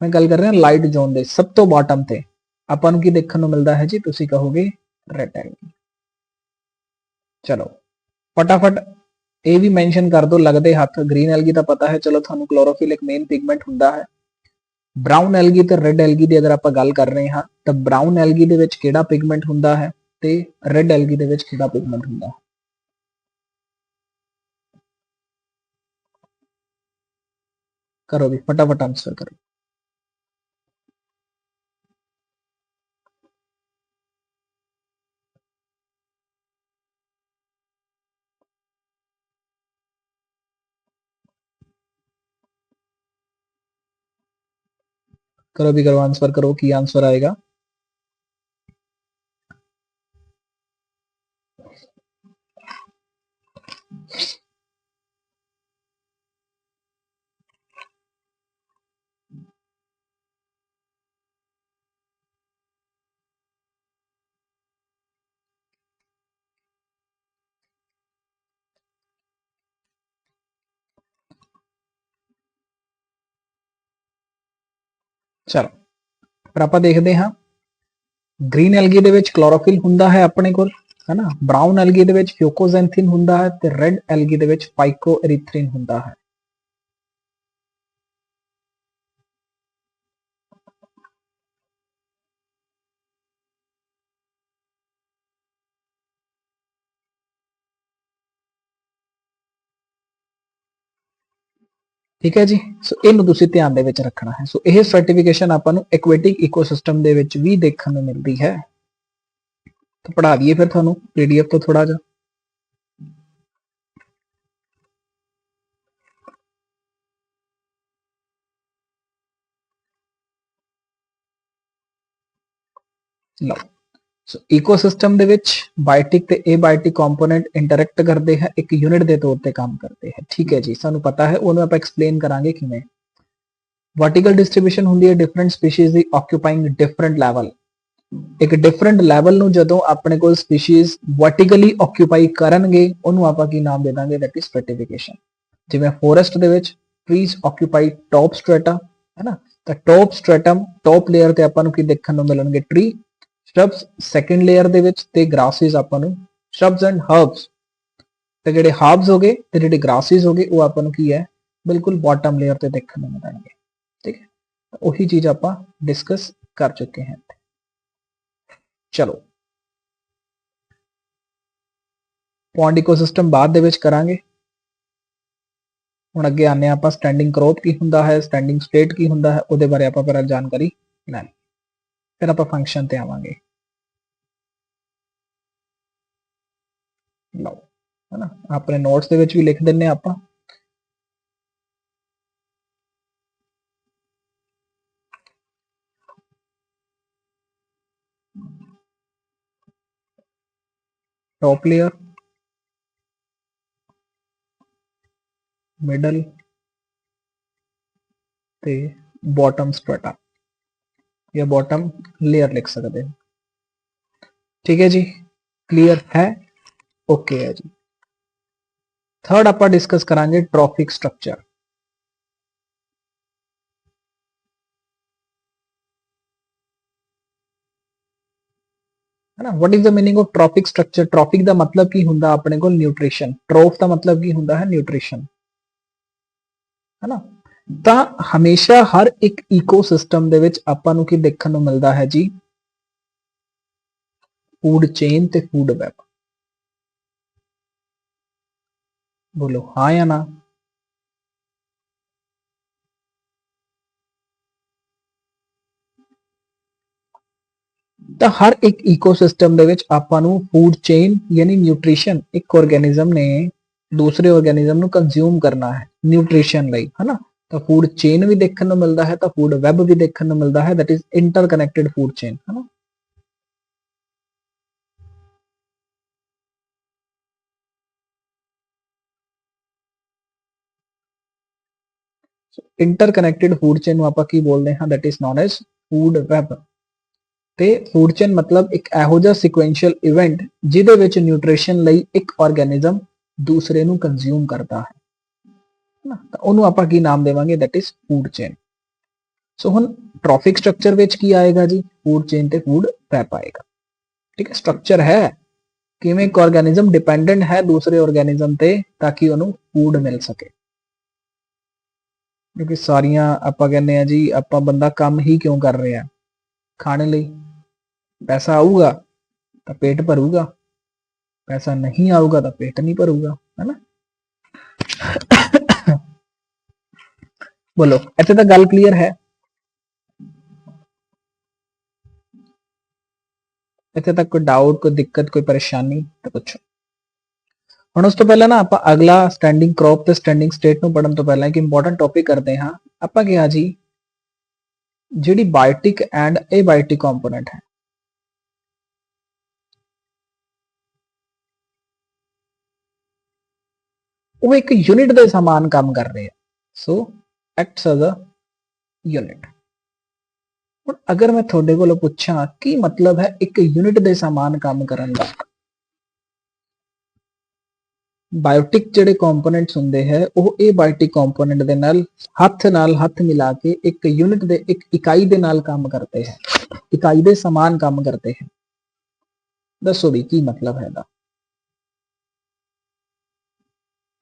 ਮੈਂ ਗੱਲ ਕਰ ਰਿਹਾ ਲਾਈਟ ਜ਼ੋਨ ਦੇ ਸਭ ਤੋਂ ਬਾਟਮ ਤੇ ਆਪਾਂ ਨੂੰ ਕੀ ਦੇਖਣ ਨੂੰ ਮਿਲਦਾ ਹੈ ਜੀ? ਤੁਸੀਂ ਕਹੋਗੇ ਰੈਡ ਐਲਗੀ। ਚਲੋ ਫਟਾਫਟ ਇਹ ਵੀ ਮੈਂਸ਼ਨ ਕਰ ਦੋ ਲੱਗਦੇ ਹੱਥ। ਗ੍ਰੀਨ ਐਲਗੀ ਤਾਂ ਪਤਾ ਹੈ, ਚਲੋ ਤੁਹਾਨੂੰ ਕਲੋਰੋਫਿਲ ਇੱਕ ਮੇਨ ਪਿਗਮੈਂਟ ਹੁੰਦਾ ਹੈ। ਬ੍ਰਾਊਨ ਐਲਗੀ ਤੇ ਰੈਡ ਐਲਗੀ ਦੀ ਅਗਰ ਆਪਾਂ ਗੱਲ ਕਰ ਰਹੇ ਹਾਂ, ਤਾਂ ਬ੍ਰਾਊਨ ਐਲਗੀ ਦੇ ਵਿੱਚ ਕਿਹੜਾ ਪਿਗਮੈਂਟ ਹੁੰਦਾ ਹੈ ਤੇ ਰੈਡ ਐਲਗੀ ਦੇ ਵਿੱਚ ਕਿਹੜਾ ਪਿਗਮੈਂਟ ਹੁੰਦਾ ਹੈ? ਕਰੋ ਵੀ ਫਟਾਫਟ ਆਨਸਰ ਕਰੋ। ਕਰੋ ਵੀ ਕਰੋ, ਆਨਸਰ ਕਰੋ, ਕੀ ਆਨਸਰ ਆਏਗਾ? ਚਲੋ ਫਿਰ ਆਪਾਂ ਦੇਖਦੇ ਹਾਂ ਗ੍ਰੀਨ ਐਲਗੀ ਦੇ ਵਿੱਚ ਕਲੋਰੋਫਿਲ ਹੁੰਦਾ ਹੈ ਆਪਣੇ ਕੋਲ, ਹੈ ਨਾ। ਬ੍ਰਾਊਨ ਐਲਗੀ ਦੇ ਵਿੱਚ ਫਿਊਕੋਜ਼ੈਂਥਿਨ ਹੁੰਦਾ ਹੈ ਤੇ ਰੈੱਡ ਐਲਗੀ ਦੇ ਵਿੱਚ ਫਾਈਕੋਐਰੀਥ੍ਰਿਨ ਹੁੰਦਾ ਹੈ। ਠੀਕ ਹੈ ਜੀ। ਸੋ ਇਹਨੂੰ ਤੁਸੀਂ ਧਿਆਨ ਦੇ ਵਿੱਚ ਰੱਖਣਾ ਹੈ। ਸੋ ਇਹ ਸਰਟੀਫਿਕੇਸ਼ਨ ਆਪਾਂ ਨੂੰ ਐਕੁਆਟਿਕ ਇਕੋਸਿਸਟਮ ਦੇ ਵਿੱਚ ਵੀ ਦੇਖਣ ਨੂੰ ਮਿਲਦੀ ਹੈ। ਤਾਂ ਪੜ੍ਹਾ ਦਈਏ ਫਿਰ ਤੁਹਾਨੂੰ ਪੀਡੀਐਫ ਤੋਂ ਥੋੜਾ ਜਿਹਾ। ਲਓ, ਸੋ ਇਕੋਸਿਸਟਮ ਦੇ ਵਿੱਚ ਬਾਇਓਟਿਕ ਤੇ ਏਬਾਇਓਟਿਕ ਕੰਪੋਨੈਂਟ ਇੰਟਰੈਕਟ ਕਰਦੇ ਹੈ, ਇੱਕ ਯੂਨਿਟ ਦੇ ਤੌਰ ਤੇ ਕੰਮ ਕਰਦੇ ਹੈ। ਠੀਕ ਹੈ ਜੀ, ਸਾਨੂੰ ਪਤਾ ਹੈ, ਉਹਨੂੰ ਆਪਾਂ ਐਕਸਪਲੇਨ ਕਰਾਂਗੇ ਕਿਵੇਂ। वर्टिकल डिस्ट्रीब्यूशन ਹੁੰਦੀ ਹੈ डिफरेंट स्पीशीज ਦੀ ਆਕਿਊਪਾਈਂਗ ਡਿਫਰੈਂਟ ਲੈਵਲ। ਇੱਕ ਡਿਫਰੈਂਟ ਲੈਵਲ ਨੂੰ ਜਦੋਂ ਆਪਣੇ ਕੋਲ ਸਪੀਸੀਜ਼ ਵਰਟੀਕਲੀ ਆਕਿਊਪਾਈ ਕਰਨਗੇ ਉਹਨੂੰ ਆਪਾਂ ਕੀ ਨਾਮ ਦੇ ਦਾਂਗੇ, ਦੈਟ ਇਜ਼ ਸਟ੍ਰੈਟੀਫਿਕੇਸ਼ਨ। ਜਿਵੇਂ ਫੋਰੈਸਟ ਦੇ ਵਿੱਚ ਟਰੀਜ਼ ਆਕਿਊਪਾਈ ਟੌਪ ਸਟ੍ਰੈਟਾ, ਹੈ ਨਾ। ਤਾਂ ਟੌਪ ਸਟ੍ਰੈਟਮ ਟੌਪ ਲੇਅਰ ਤੇ ਆਪਾਂ ਨੂੰ ਕੀ ਦੇਖਣ ਨੂੰ ਮਿਲਣਗੇ, ਟਰੀ। ਸ਼ਰਬਸ ਸੈਕੰਡ ਲੇਅਰ ਦੇ ਵਿੱਚ ਤੇ ਗ੍ਰਾਸਿਸ ਆਪਾਂ ਨੂੰ ਸ਼ਰਬਸ ਐਂਡ ਹਰਬਸ। ਤੇ ਜਿਹੜੇ ਹਰਬਸ ਹੋ ਗਏ ਤੇ ਜਿਹੜੇ ਗ੍ਰਾਸਿਸ ਹੋ ਗਏ ਉਹ ਆਪਾਂ ਨੂੰ ਕੀ ਹੈ, ਬਿਲਕੁਲ ਬਾਟਮ ਲੇਅਰ ਤੇ ਦੇਖਣ ਨੂੰ ਮਿਲਣਗੇ। ठीक है, ਉਹੀ ਚੀਜ਼ ਆਪਾਂ ਡਿਸਕਸ ਕਰ ਚੁੱਕੇ ਹਾਂ। ਚਲੋ, ਪੌਂਡ ਇਕੋਸਿਸਟਮ ਬਾਅਦ ਦੇ ਵਿੱਚ ਕਰਾਂਗੇ। ਹੁਣ ਅੱਗੇ ਆਨੇ ਆਪਾਂ ਸਟੈਂਡਿੰਗ ਕਰੋਪ ਕੀ ਹੁੰਦਾ ਹੈ, ਸਟੈਂਡਿੰਗ ਸਟੇਟ ਕੀ ਹੁੰਦਾ ਹੈ, ਉਹਦੇ ਬਾਰੇ ਆਪਾਂ ਪਹਿਲਾਂ ਜਾਣਕਾਰੀ ਲੈਣੀ, ਫਿਰ ਆਪਾਂ ਫੰਕਸ਼ਨ ਤੇ ਆਵਾਂਗੇ। ਲਓ, ਹੈ ਨਾ, ਆਪਣੇ ਨੋਟਸ ਦੇ ਵਿੱਚ ਵੀ ਲਿਖ ਦਿੰਨੇ ਆਪਾਂ। टॉप लेयर, मिडल ते बॉटम स्ट्रेटा या बॉटम लेयर लिख सकते हैं। ठीक है जी, क्लियर है, ओके है जी। थर्ड आप डिस्कस करांगे ट्रॉफिक स्ट्रक्चर। है ना, what is the meaning of trophic structure. Trophic का मतलब की हुंदा अपने को न्यूट्रिशन, ट्रोफ का मतलब की हुंदा है न्यूट्रिशन, है ना। ਤਾਂ ਹਮੇਸ਼ਾ ਹਰ ਇੱਕ ਇਕੋਸਿਸਟਮ ਦੇ ਵਿੱਚ ਆਪਾਂ ਨੂੰ ਕੀ ਦੇਖਣ ਨੂੰ ਮਿਲਦਾ ਹੈ ਜੀ, ਫੂਡ ਚੇਨ ਤੇ ਫੂਡ ਵੈਬ। ਬੋਲੋ ਹਾਂ ਜਾਂ ਨਾ। ਤਾਂ ਹਰ ਇੱਕ ਇਕੋਸਿਸਟਮ ਦੇ ਵਿੱਚ ਆਪਾਂ ਨੂੰ ਫੂਡ ਚੇਨ ਯਾਨੀ ਨਿਊਟ੍ਰੀਸ਼ਨ, ਇੱਕ ਆਰਗੇਨਿਜ਼ਮ ਨੇ ਦੂਸਰੇ ਆਰਗੇਨਿਜ਼ਮ ਨੂੰ ਕੰਜ਼ਿਊਮ ਕਰਨਾ ਹੈ ਨਿਊਟ੍ਰੀਸ਼ਨ ਲਈ, ਹੈ ਨਾ। ਤਾਂ ਫੂਡ ਚੇਨ ਵੀ ਦੇਖਣ ਨੂੰ ਮਿਲਦਾ ਹੈ, ਤਾਂ ਫੂਡ ਵੈਬ ਵੀ ਦੇਖਣ ਨੂੰ ਮਿਲਦਾ ਹੈ, that is interconnected food chain, ਹੈ ਨਾ। ਇੰਟਰਕਨੈਕਟਡ ਫੂਡ ਚੇਨ ਨੂੰ ਆਪਾਂ ਕੀ ਬੋਲਦੇ ਹਾਂ, that is known as food web. ਤੇ ਫੂਡ ਚੇਨ ਮਤਲਬ ਇੱਕ ਇਹੋ ਜਿਹਾ ਸੀਕੁਐਂਸ਼ੀਅਲ ਇਵੈਂਟ ਜਿਹਦੇ ਵਿੱਚ ਨਿਊਟ੍ਰੀਸ਼ਨ ਲਈ ਇੱਕ ਆਰਗੇਨਿਜ਼ਮ ਦੂਸਰੇ ਨੂੰ ਕੰਜ਼ਿਊਮ ਕਰਦਾ ਹੈ ਨਾ, ਤਾਂ ਉਹਨੂੰ ਆਪਾਂ ਕੀ ਨਾਮ ਦੇਵਾਂਗੇ, ਦੈਟ ਇਜ਼ ਫੂਡ ਚੇਨ। ਸੋ ਹੁਣ ਟ੍ਰੋਫਿਕ ਸਟਰਕਚਰ ਵਿੱਚ ਕੀ ਆਏਗਾ ਜੀ, ਫੂਡ ਚੇਨ ਤੇ ਫੂਡ ਵੈਬ ਆਏਗਾ। ਠੀਕ ਹੈ, ਸਟਰਕਚਰ ਹੈ ਕਿਵੇਂ ਇੱਕ ਆਰਗੇਨਿਜ਼ਮ ਡਿਪੈਂਡੈਂਟ ਹੈ ਦੂਸਰੇ ਆਰਗੇਨਿਜ਼ਮ ਤੇ ਤਾਂ ਕਿ ਉਹਨੂੰ ਫੂਡ ਮਿਲ ਸਕੇ। ਕਿਉਂਕਿ ਸਾਰੀਆਂ ਆਪਾਂ ਕਹਿੰਦੇ ਆ ਜੀ, ਆਪਾਂ ਬੰਦਾ ਕੰਮ ਹੀ ਕਿਉਂ ਕਰ ਰਿਹਾ, ਖਾਣੇ ਲਈ। ਪੈਸਾ ਆਊਗਾ ਤਾਂ ਪੇਟ ਭਰੂਗਾ, ਪੈਸਾ ਨਹੀਂ ਆਊਗਾ ਤਾਂ ਪੇਟ ਨਹੀਂ ਭਰੂਗਾ, ਹੈ ਨਾ। बोलो, ਇੱਥੇ ਤਾਂ ਗੱਲ ਕਲੀਅਰ ਹੈ। ਇੱਥੇ ਤੱਕ ਕੋਈ ਡਾਊਟ, ਕੋਈ ਦਿੱਕਤ, ਕੋਈ ਪਰੇਸ਼ਾਨੀ ਤਾਂ ਪੁੱਛੋ। ਹੁਣ ਉਸ ਤੋਂ ਪਹਿਲਾਂ ਨਾ ਆਪਾਂ ਅਗਲਾ ਸਟੈਂਡਿੰਗ ਕ੍ਰੌਪ ਤੇ ਸਟੈਂਡਿੰਗ ਸਟੇਟ ਨੂੰ ਪੜਨ ਤੋਂ ਪਹਿਲਾਂ ਇੱਕ ਇੰਪੋਰਟੈਂਟ ਟੌਪਿਕ ਕਰਦੇ ਹਾਂ। ਆਪਾਂ ਕਿਹਾ ਜੀ ਜਿਹੜੀ ਬਾਇਓਟਿਕ ਐਂਡ ਏਬਾਇਓਟਿਕ ਕੰਪੋਨੈਂਟ ਹੈ, ਉਹ ਇੱਕ ਯੂਨਿਟ ਦੇ ਸਮਾਨ ਕੰਮ ਕਰ ਰਹੇ ਆ। ਸੋ ਐਕਟਸ ਐਜ਼ ਅ ਯੂਨਿਟ। ਹੁਣ ਅਗਰ ਮੈਂ ਤੁਹਾਡੇ ਕੋਲੋਂ ਪੁੱਛਾਂ ਕੀ ਮਤਲਬ ਹੈ ਇੱਕ ਯੂਨਿਟ ਦੇ ਸਮਾਨ ਕੰਮ ਕਰਨ ਦਾ, ਬਾਇਓਟਿਕ ਜਿਹੜੇ ਕੰਪੋਨੈਂਟਸ ਹੁੰਦੇ ਹੈ ਉਹ ਇਹ ਬਾਇਓਟਿਕ ਕੰਪੋਨੈਂਟ ਦੇ ਨਾਲ ਹੱਥ ਮਿਲਾ ਕੇ ਇੱਕ ਯੂਨਿਟ ਦੇ ਇੱਕ ਇਕਾਈ ਦੇ ਨਾਲ ਕੰਮ ਕਰਦੇ ਹੈ, ਇਕਾਈ ਦੇ ਸਮਾਨ ਕੰਮ ਕਰਦੇ ਹੈ। ਦੱਸੋ ਵੀ ਕੀ ਮਤਲਬ ਹੈ ਇਹਦਾ?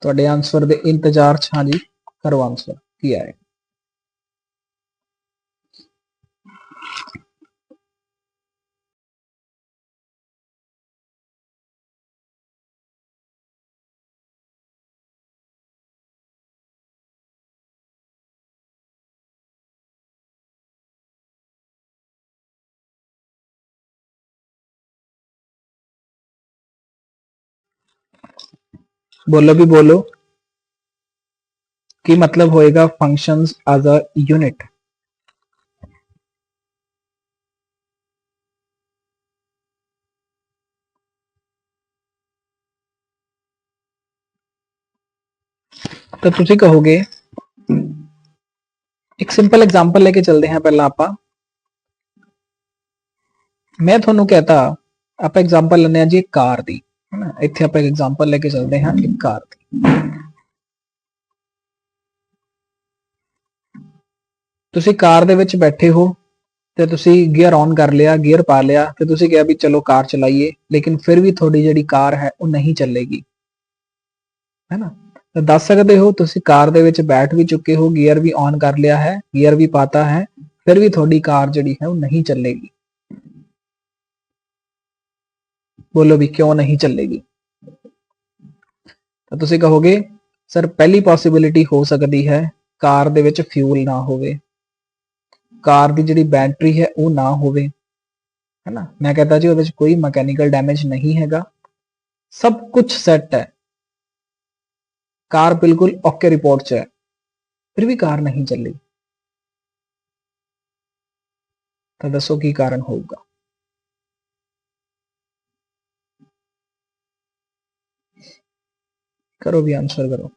ਤੁਹਾਡੇ ਆਨਸਰ ਦੇ ਇੰਤਜ਼ਾਰ ਚ ਹਾਂ ਜੀ, ਕਰੋ ਆਨਸਰ ਕੀ ਆਏ। बोलो भी बोलो, की मतलब होएगा फंक्शंस एज अ यूनिट। तो तुसी कहोगे, एक सिंपल एग्जांपल लेके चलते हैं पहला आपा। मैं थोनू कहता आप एग्जांपल लेने हैं जी एक कार दी, है ना। इत्थे आप एक एग्जांपल लेके चलते हैं एक कार दी। तुसी कार दे विच बैठे हो ते तुसी गियर ऑन कर लिया, गियर पा लिया ते तुसी कहा भी चलो कार चलाइए, लेकिन फिर भी थोड़ी जिहड़ी कार है वो नहीं चलेगी, है ना। तो दस सकते हो तुसी कार दे विच बैठ भी चुके हो, गियर भी ऑन कर लिया है, गियर भी पाता है, फिर भी थोड़ी कार जिहड़ी है वो नहीं चलेगी। बोलो भी क्यों नहीं चलेगी? तो तुसी कहोगे सर पहली पॉसिबिलिटी हो सकती है कार दे विच फ्यूल ना होवे, कार की जिहड़ी बैटरी है वो ना होवे, है ना। मैं कहता जी उहदे विच कोई मैकेनिकल डैमेज नहीं हैगा, सब कुछ सेट है, कार बिल्कुल ओके रिपोर्ट च है, फिर भी कार नहीं चली। तो दसो की कारण होगा? करो भी आंसर करो।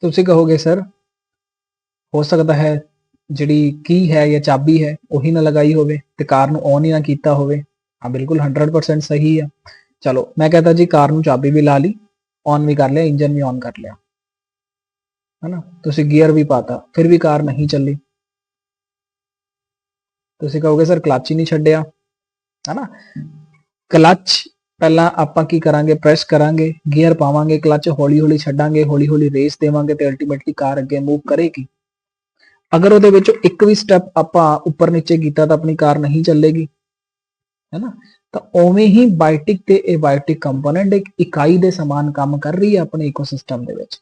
तुसी कहोगे सर हो सकता है जिहड़ी की है या चाबी है वही ना लगाई होवे ते कार नूं ऑन ही ना कीता होवे। हाँ बिल्कुल 100% सही है। चलो मैं कहता जी कार नूं चाबी भी ला ली, ऑन भी कर लिया, इंजन भी ऑन कर लिया, है ना। तुसी गियर भी पाता फिर भी कार नहीं चली। तुसी कहोगे सर क्लच ही नहीं छड्डिया, है ना। क्लच पहला आपां की करांगे, प्रेस करांगे, गियर पावांगे, क्लच हौली हौली छड्डांगे, हौली हौली रेस देवांगे ते अल्टीमेटली कार अगे मूव करेगी। अगर ਉਹਦੇ ਵਿੱਚੋਂ ਇੱਕ ਵੀ ਸਟੈਪ ਆਪਾਂ ਉੱਪਰ ਨੀਚੇ ਕੀਤਾ ਤਾਂ ਆਪਣੀ ਕਾਰ ਨਹੀਂ ਚੱਲੇਗੀ, है ना। ਤਾਂ ਉਵੇਂ ਹੀ ਬਾਇਓਟਿਕ ਤੇ एबायोटिक ਕੰਪੋਨੈਂਟ ਇੱਕ ਇਕਾਈ ਦੇ ਸਮਾਨ ਕੰਮ ਕਰ ਰਹੀ ਹੈ ਆਪਣੇ ਇਕੋਸਿਸਟਮ ਦੇ ਵਿੱਚ।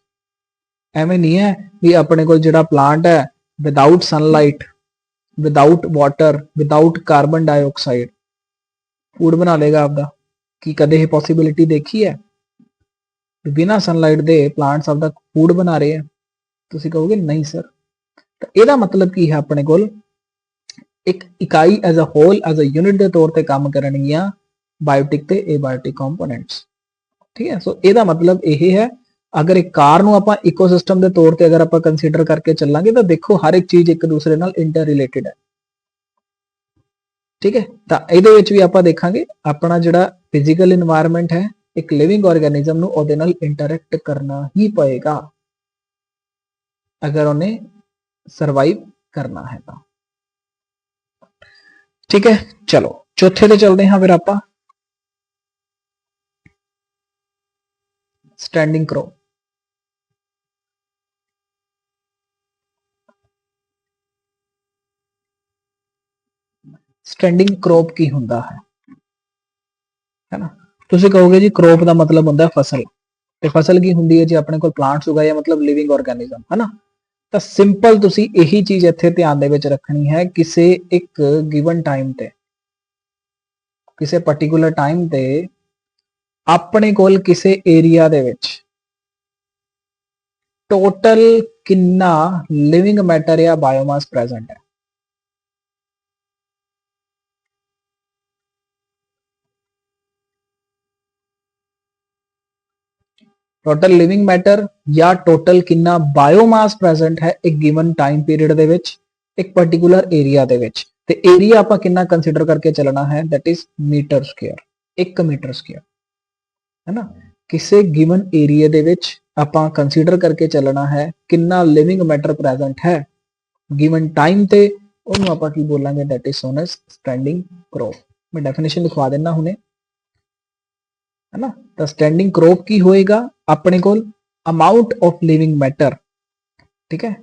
ਐਵੇਂ ਨਹੀਂ ਹੈ ਵੀ ਆਪਣੇ ਕੋਲ ਜਿਹੜਾ ਪਲਾਂਟ ਹੈ without sunlight, without water, without carbon dioxide food ਬਣਾ ਲੇਗਾ ਆਪਦਾ। ਕੀ ਕਦੇ ਇਹ ਪੋਸੀਬਿਲਿਟੀ ਦੇਖੀ ਹੈ ਬਿਨਾਂ ਸਨਲਾਈਟ ਦੇ ਪਲਾਂਟਸ ਆਪਦਾ ਫੂਡ ਬਣਾ ਰਹੇ ਆ? ਤੁਸੀਂ ਕਹੋਗੇ ਨਹੀਂ ਸਰ। ਤਾਂ ਇਹਦਾ ਮਤਲਬ ਕੀ ਹੈ ਆਪਣੇ ਕੋਲ ਇੱਕ ਇਕਾਈ as a whole as a unit ਦੇ ਤੌਰ ਤੇ ਕੰਮ ਕਰਨਗੀਆਂ ਬਾਇਓਟਿਕ ਤੇ एबायोटिक ਕੰਪੋਨੈਂਟਸ। ਠੀਕ ਹੈ। ਸੋ ਇਹਦਾ ਮਤਲਬ ਇਹ ਹੈ ਅਗਰ ਇੱਕ ਕਾਰ ਨੂੰ ਆਪਾਂ ਇਕੋਸਿਸਟਮ ਦੇ ਤੌਰ ਤੇ ਅਗਰ ਆਪਾਂ ਕੰਸੀਡਰ ਕਰਕੇ ਚੱਲਾਂਗੇ ਤਾਂ ਦੇਖੋ ਹਰ ਇੱਕ ਚੀਜ਼ ਇੱਕ ਦੂਸਰੇ ਨਾਲ ਇੰਟਰ ਰਿਲੇਟਡ ਹੈ। ਠੀਕ ਹੈ। ਤਾਂ ਇਹਦੇ ਵਿੱਚ ਵੀ ਆਪਾਂ ਦੇਖਾਂਗੇ ਆਪਣਾ ਜਿਹੜਾ ਫਿਜ਼ੀਕਲ এনवायरमेंट ਹੈ ਇੱਕ ਲਿਵਿੰਗ ਆਰਗੇਨਿਜ਼ਮ ਨੂੰ ਉਹਦੇ ਨਾਲ ਇੰਟਰੈਕਟ ਕਰਨਾ ਹੀ ਪਏਗਾ ਅਗਰ ਉਹਨੇ ਸਰਵਾइव करना है तो। ठीक है। चलो चौथे ते चलते हैं फिर आप स्टैंडिंग क्रो। स्टैंडिंग क्रॉप की हुंदा है ना। तुसी कहोगे जी क्रॉप का मतलब हुंदा फसल, ते फसल की हुंदी है जी अपने कोल प्लांट्स उगाए मतलब लिविंग ऑर्गेनिज्म, है ना। ਤਾਂ ਸਿੰਪਲ ਤੁਸੀਂ ਇਹੀ ਚੀਜ਼ ਇੱਥੇ ਧਿਆਨ ਦੇ ਵਿੱਚ ਰੱਖਣੀ ਹੈ ਕਿਸੇ ਇੱਕ ਗਿਵਨ ਟਾਈਮ ਤੇ, ਕਿਸੇ ਪਾਰਟਿਕੂਲਰ ਟਾਈਮ ਤੇ ਆਪਣੇ ਕੋਲ ਕਿਸੇ ਏਰੀਆ ਦੇ ਵਿੱਚ ਟੋਟਲ ਕਿੰਨਾ ਲਿਵਿੰਗ ਮੈਟਰ ਜਾਂ ਬਾਇਓਮਾਸ ਪ੍ਰੈਜ਼ੈਂਟ ਹੈ। ਟੋਟਲ ਲਿਵਿੰਗ ਮੈਟਰ ਜਾਂ ਟੋਟਲ ਕਿੰਨਾ ਬਾਇਓਮਾਸ ਪ੍ਰੈਜ਼ੈਂਟ ਹੈ ਇੱਕ ਗਿਵਨ ਟਾਈਮ ਪੀਰੀਅਡ ਦੇ ਵਿੱਚ ਇੱਕ ਪਾਰਟਿਕੂਲਰ ਏਰੀਆ ਦੇ ਵਿੱਚ ਤੇ ਏਰੀਆ ਆਪਾਂ ਕਿੰਨਾ ਕੰਸੀਡਰ ਕਰਕੇ ਚੱਲਣਾ ਹੈ that is metre square 1 metre square ਹੈ ਨਾ ਕਿਸੇ ਗਿਵਨ ਏਰੀਆ ਦੇ ਵਿੱਚ ਆਪਾਂ ਕੰਸੀਡਰ ਕਰਕੇ ਚੱਲਣਾ ਹੈ ਕਿੰਨਾ ਲਿਵਿੰਗ ਮੈਟਰ ਪ੍ਰੈਜ਼ੈਂਟ ਹੈ ਗਿਵਨ ਟਾਈਮ ਤੇ ਉਹਨੂੰ ਆਪਾਂ ਕੀ ਬੋਲਾਂਗੇ that is known S standing crop ਮੈਂ ਡੈਫੀਨੇਸ਼ਨ ਲਿਖਵਾ ਦਿੰਦਾ ਹੁਣੇ है ना तो स्टैंडिंग क्रॉप की होएगा अपने को अमाउंट ऑफ लिविंग मैटर ठीक है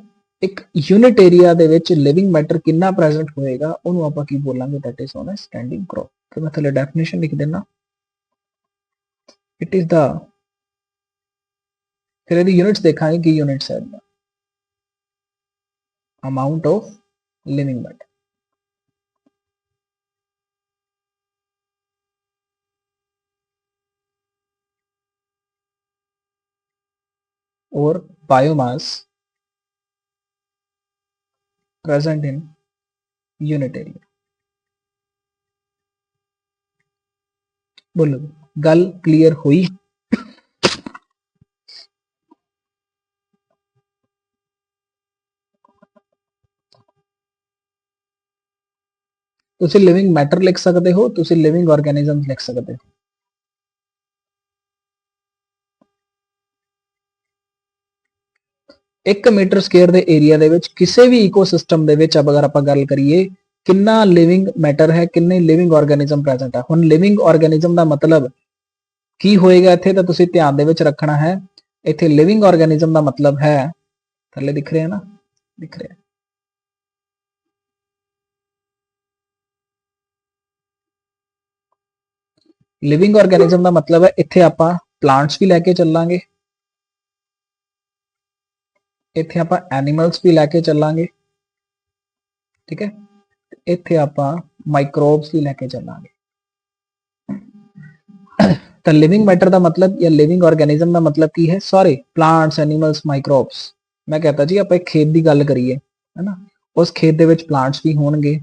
एक यूनिट एरिया दे विच लिविंग मैटर कितना प्रेजेंट होएगा ਉਹਨੂੰ ਆਪਾਂ ਕੀ ਬੋਲਾਂਗੇ that is known as standing crop ਤੇ ਮੈਂ ਥੱਲੇ ਡੈਫੀਨੇਸ਼ਨ ਲਿਖ ਦੇਣਾ it is the ਫਿਰ ਇਹਦੀ ਯੂਨਿਟਸ ਦੇਖਾਂਗੇ ਕੀ ਯੂਨਿਟਸ ਹੈ amount of living matter or biomass present in unit area बोलो गल क्लियर हुई ਤੁਸੀਂ ਲਿਵਿੰਗ ਮੈਟਰ ਲਿਖ ਸਕਦੇ ਹੋ ਤੁਸੀਂ ਲਿਵਿੰਗ ਆਰਗੇਨਿਜ਼ਮਸ ਲਿਖ ਸਕਦੇ ਹੋ ਇੱਕ ਮੀਟਰ ਸਕੁਅਰ ਦੇ ਏਰੀਆ ਦੇ ਵਿੱਚ ਕਿਸੇ ਵੀ ਇਕੋਸਿਸਟਮ ਦੇ ਵਿੱਚ ਅਗਰ ਆਪਾਂ ਗੱਲ ਕਰੀਏ ਕਿੰਨਾ ਲਿਵਿੰਗ ਮੈਟਰ ਹੈ ਕਿੰਨੇ ਲਿਵਿੰਗ ਆਰਗੇਨਿਜ਼ਮ ਪ੍ਰੈਜ਼ੈਂਟ ਹੈ ਹੁਣ ਲਿਵਿੰਗ ਆਰਗੇਨਿਜ਼ਮ ਦਾ ਮਤਲਬ ਕੀ ਹੋਏਗਾ ਇੱਥੇ ਤਾਂ ਤੁਸੀਂ ਧਿਆਨ ਦੇ ਵਿੱਚ ਰੱਖਣਾ ਹੈ ਇੱਥੇ ਲਿਵਿੰਗ ਆਰਗੇਨਿਜ਼ਮ ਦਾ ਮਤਲਬ ਹੈ ਥੱਲੇ ਦਿਖ ਰਿਹਾ ਨਾ ਦਿਖ ਰਿਹਾ ਲਿਵਿੰਗ ਆਰਗੇਨਿਜ਼ਮ ਦਾ ਮਤਲਬ ਹੈ ਇੱਥੇ ਆਪਾਂ ਪਲਾਂਟਸ ਵੀ ਲੈ ਕੇ ਚੱਲਾਂਗੇ ਇੱਥੇ ਆਪਾਂ ਐਨੀਮਲਸ ਵੀ ਲੈ ਕੇ ਚੱਲਾਂਗੇ ਠੀਕ ਹੈ ਇੱਥੇ ਆਪਾਂ ਮਾਈਕਰੋਬਸ ਵੀ ਲੈ ਕੇ ਚੱਲਾਂਗੇ ਤਾਂ ਲਿਵਿੰਗ ਮੈਟਰ ਦਾ ਮਤਲਬ ਜਾਂ ਲਿਵਿੰਗ ਆਰਗੇਨਿਜ਼ਮ ਦਾ ਮਤਲਬ ਕੀ ਹੈ ਸਾਰੇ ਪਲਾਂਟਸ ਐਨੀਮਲਸ ਮਾਈਕਰੋਬਸ ਮੈਂ ਕਹਤਾ ਜੀ ਆਪਾਂ ਇੱਕ ਖੇਤ ਦੀ ਗੱਲ ਕਰੀਏ ਹੈਨਾ ਉਸ ਖੇਤ ਦੇ ਵਿੱਚ ਪਲਾਂਟਸ ਵੀ ਹੋਣਗੇ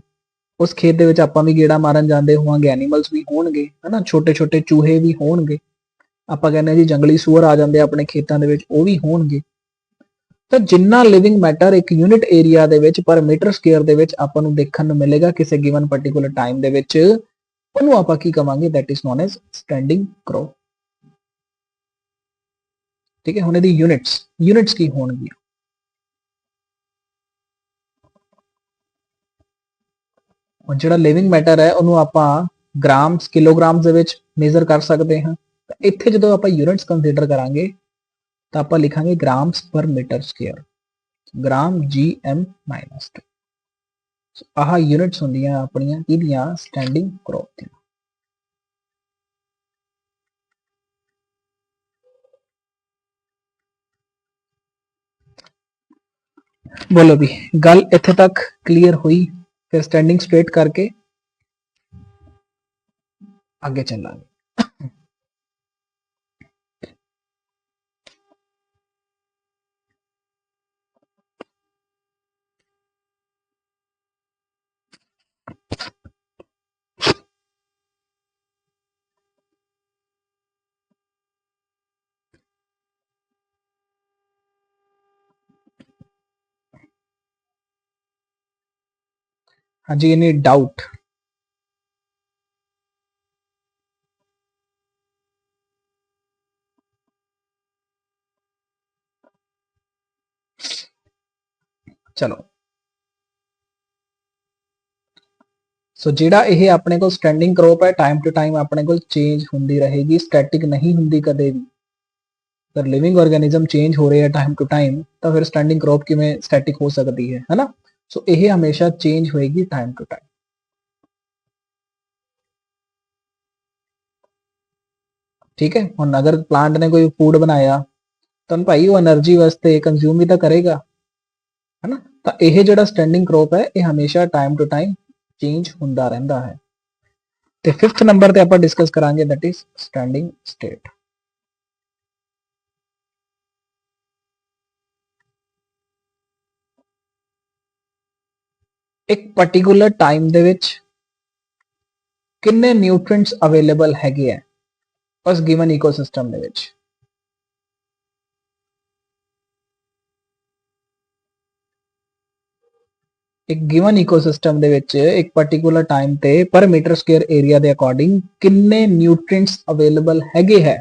ਉਸ ਖੇਤ ਦੇ ਵਿੱਚ ਆਪਾਂ ਵੀ ਗੇੜਾ ਮਾਰਨ ਜਾਂਦੇ ਹੋਵਾਂਗੇ ਐਨੀਮਲਸ ਵੀ ਹੋਣਗੇ ਹੈਨਾ ਛੋਟੇ ਛੋਟੇ ਚੂਹੇ ਵੀ ਹੋਣਗੇ ਆਪਾਂ ਕਹਿੰਦੇ ਜੀ ਜੰਗਲੀ ਸੂਅਰ ਆ ਜਾਂਦੇ ਆਪਣੇ ਖੇਤਾਂ ਦੇ ਵਿੱਚ ਉਹ ਵੀ ਹੋਣਗੇ ਤਾਂ ਜਿੰਨਾ ਲਿਵਿੰਗ ਮੈਟਰ ਇੱਕ ਯੂਨਿਟ ਏਰੀਆ ਦੇ ਵਿੱਚ ਪਰ ਮੀਟਰ ਸਕੁਅਰ ਦੇ ਵਿੱਚ ਆਪਾਂ ਨੂੰ ਦੇਖਣ ਨੂੰ ਮਿਲੇਗਾ ਕਿਸੇ ਗਿਵਨ ਪਾਰਟਿਕੂਲਰ ਟਾਈਮ ਦੇ ਵਿੱਚ ਉਹਨੂੰ ਆਪਾਂ ਕੀ ਕਵਾਂਗੇ that is known S standing crop ਠੀਕ ਹੈ ਹੁਣ ਇਹਦੀ ਯੂਨਿਟਸ ਕੀ ਹੋਣਗੀਆਂ ਹੁਣ ਜਿਹੜਾ ਲਿਵਿੰਗ ਮੈਟਰ ਹੈ ਉਹਨੂੰ ਆਪਾਂ ਗ੍ਰਾਮਸ ਕਿਲੋਗ੍ਰਾਮਸ ਦੇ ਵਿੱਚ ਮੇਜ਼ਰ ਕਰ ਸਕਦੇ ਹਾਂ ਤਾਂ ਇੱਥੇ ਜਦੋਂ ਆਪਾਂ ਯੂਨਿਟਸ ਕੰਸੀਡਰ ਕਰਾਂਗੇ ਤਾਂ ਆਪਾਂ ਲਿਖਾਂਗੇ ਗ੍ਰਾਮਸ ਪਰ ਮੀਟਰ ਸਕੁਅਰ ਗ੍ਰਾਮ GM-2 ਆਹ ਯੂਨਿਟਸ ਹੁੰਦੀਆਂ ਆਪਣੀਆਂ ਇਹਦੀਆਂ ਸਟੈਂਡਿੰਗ ਕਰੋਪ ਦੀਆਂ बोलो भी गल इत्थे तक क्लियर हुई फिर स्टैंडिंग स्ट्रेट करके आगे चलांगे हाँ जी एनी डाउट चलो सो ਜਿਹੜਾ ਇਹ ਆਪਣੇ ਕੋਲ ਸਟੈਂਡਿੰਗ ਕਰੋਪ ਹੈ ਟਾਈਮ ਟੂ ਟਾਈਮ ਆਪਣੇ ਕੋਲ ਚੇਂਜ ਹੁੰਦੀ ਰਹੇਗੀ ਸਟੈਟਿਕ ਨਹੀਂ ਹੁੰਦੀ ਕਦੇ ਵੀ ਅਗਰ ਲਿਵਿੰਗ ਆਰਗੇਨਿਜ਼ਮ ਚੇਂਜ ਹੋ ਰਹੇ ਹੈ ਟਾਈਮ ਟੂ ਟਾਈਮ ਤਾਂ ਫਿਰ ਸਟੈਂਡਿੰਗ ਕਰੋਪ ਕਿਵੇਂ ਸਟੈਟਿਕ ਹੋ ਸਕਦੀ ਹੈ ਹੈਨਾ ਸੋ ਇਹ ਹਮੇਸ਼ਾ ਚੇਂਜ ਹੋਏਗੀ ਟਾਈਮ ਟੂ ਟਾਈਮ ठीक है ਹੁਣ ਅਗਰ ਪਲਾਂਟ ਨੇ ਕੋਈ ਫੂਡ ਬਣਾਇਆ ਤਾਂ ਭਾਈ ਉਹ એનર્ਜੀ ਵਾਸਤੇ ਕੰਜ਼ਿਊਮ ਵੀ ਤਾਂ ਕਰੇਗਾ ਹੈਨਾ ਤਾਂ ਇਹ ਜਿਹੜਾ ਸਟੈਂਡਿੰਗ ਕਰੋਪ ਹੈ ਇਹ ਹਮੇਸ਼ਾ ਟਾਈਮ ਟੂ ਟਾਈਮ ਚੇਂਜ ਹੁੰਦਾ ਰਹਿੰਦਾ ਹੈ ਤੇ 5th ਨੰਬਰ ਤੇ ਆਪਾਂ ਡਿਸਕਸ ਕਰਾਂਗੇ ਦੈਟ ਇਜ਼ ਸਟੈਂਡਿੰਗ ਸਟੇਟ ਇੱਕ ਪਾਰਟਿਕੂਲਰ ਟਾਈਮ ਦੇ ਵਿੱਚ ਕਿੰਨੇ ਨਿਊਟ੍ਰੀਐਂਟਸ ਅਵੇਲੇਬਲ ਹੈਗੇ ਆ ਉਸ ਗਿਵਨ ਇਕੋਸਿਸਟਮ ਦੇ ਵਿੱਚ ਇੱਕ ਗਿਵਨ ਇਕੋਸਿਸਟਮ ਦੇ ਵਿੱਚ ਇੱਕ ਪਾਰਟਿਕੂਲਰ ਟਾਈਮ ਤੇ ਪਰ ਮੀਟਰ ਸਕੁਅਰ ਏਰੀਆ ਦੇ ਅਕੋਰਡਿੰਗ ਕਿੰਨੇ ਨਿਊਟ੍ਰੀਐਂਟਸ ਅਵੇਲੇਬਲ ਹੈਗੇ ਹੈ,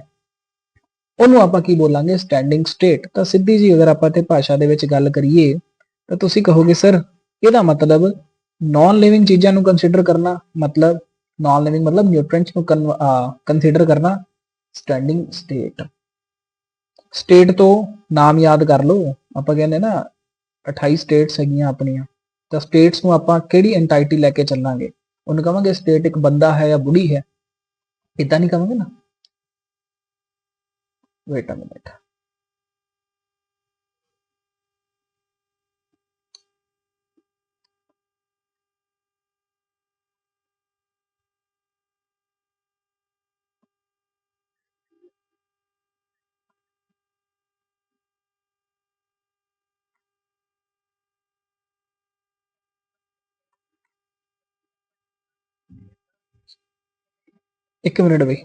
ਉਹਨੂੰ ਆਪਾਂ ਕੀ ਬੋਲਾਂਗੇ, ਸਟੈਂਡਿੰਗ ਸਟੇਟ। ਤਾਂ ਸਿੱਧੀ ਜੀ ਅਗਰ ਆਪਾਂ ਤੇ ਭਾਸ਼ਾ ਦੇ ਵਿੱਚ ਗੱਲ ਕਰੀਏ ਤਾਂ ਤੁਸੀਂ ਕਹੋਗੇ ਸਰ ਇਹਦਾ ਮਤਲਬ ਨਾਨ ਲਿਵਿੰਗ ਚੀਜ਼ਾਂ ਨੂੰ ਕੰਸੀਡਰ ਕਰਨਾ, ਮਤਲਬ ਨਾਨ ਲਿਵਿੰਗ ਮਤਲਬ ਨਿਊਟ੍ਰੀਐਂਟਸ ਨੂੰ ਕੰਸੀਡਰ ਕਰਨਾ ਸਟੈਂਡਿੰਗ ਸਟੇਟ। ਸਟੇਟ ਤੋਂ ਨਾਮ ਯਾਦ ਕਰ ਲਓ, ਆਪਾਂ ਕਹਿੰਦੇ ਨਾ 28 ਸਟੇਟਸ ਹੈਗੀਆਂ ਆਪਣੀਆਂ, ਤਾਂ ਸਟੇਟਸ ਨੂੰ ਆਪਾਂ ਕਿਹੜੀ ਐਂਟਾਈਟੀ ਲੈ ਕੇ ਚੱਲਾਂਗੇ, ਉਹਨੂੰ ਕਹਾਂਗੇ ਸਟੇਟ ਇੱਕ ਬੰਦਾ ਹੈ ਜਾਂ ਬੁੜੀ ਹੈ, ਇਦਾਂ ਨਹੀਂ ਕਹਾਂਗੇ ਨਾ। ਵੇਟ ਅ ਮਿੰਟ, ਇੱਕ ਮਿੰਟ ਬਈ।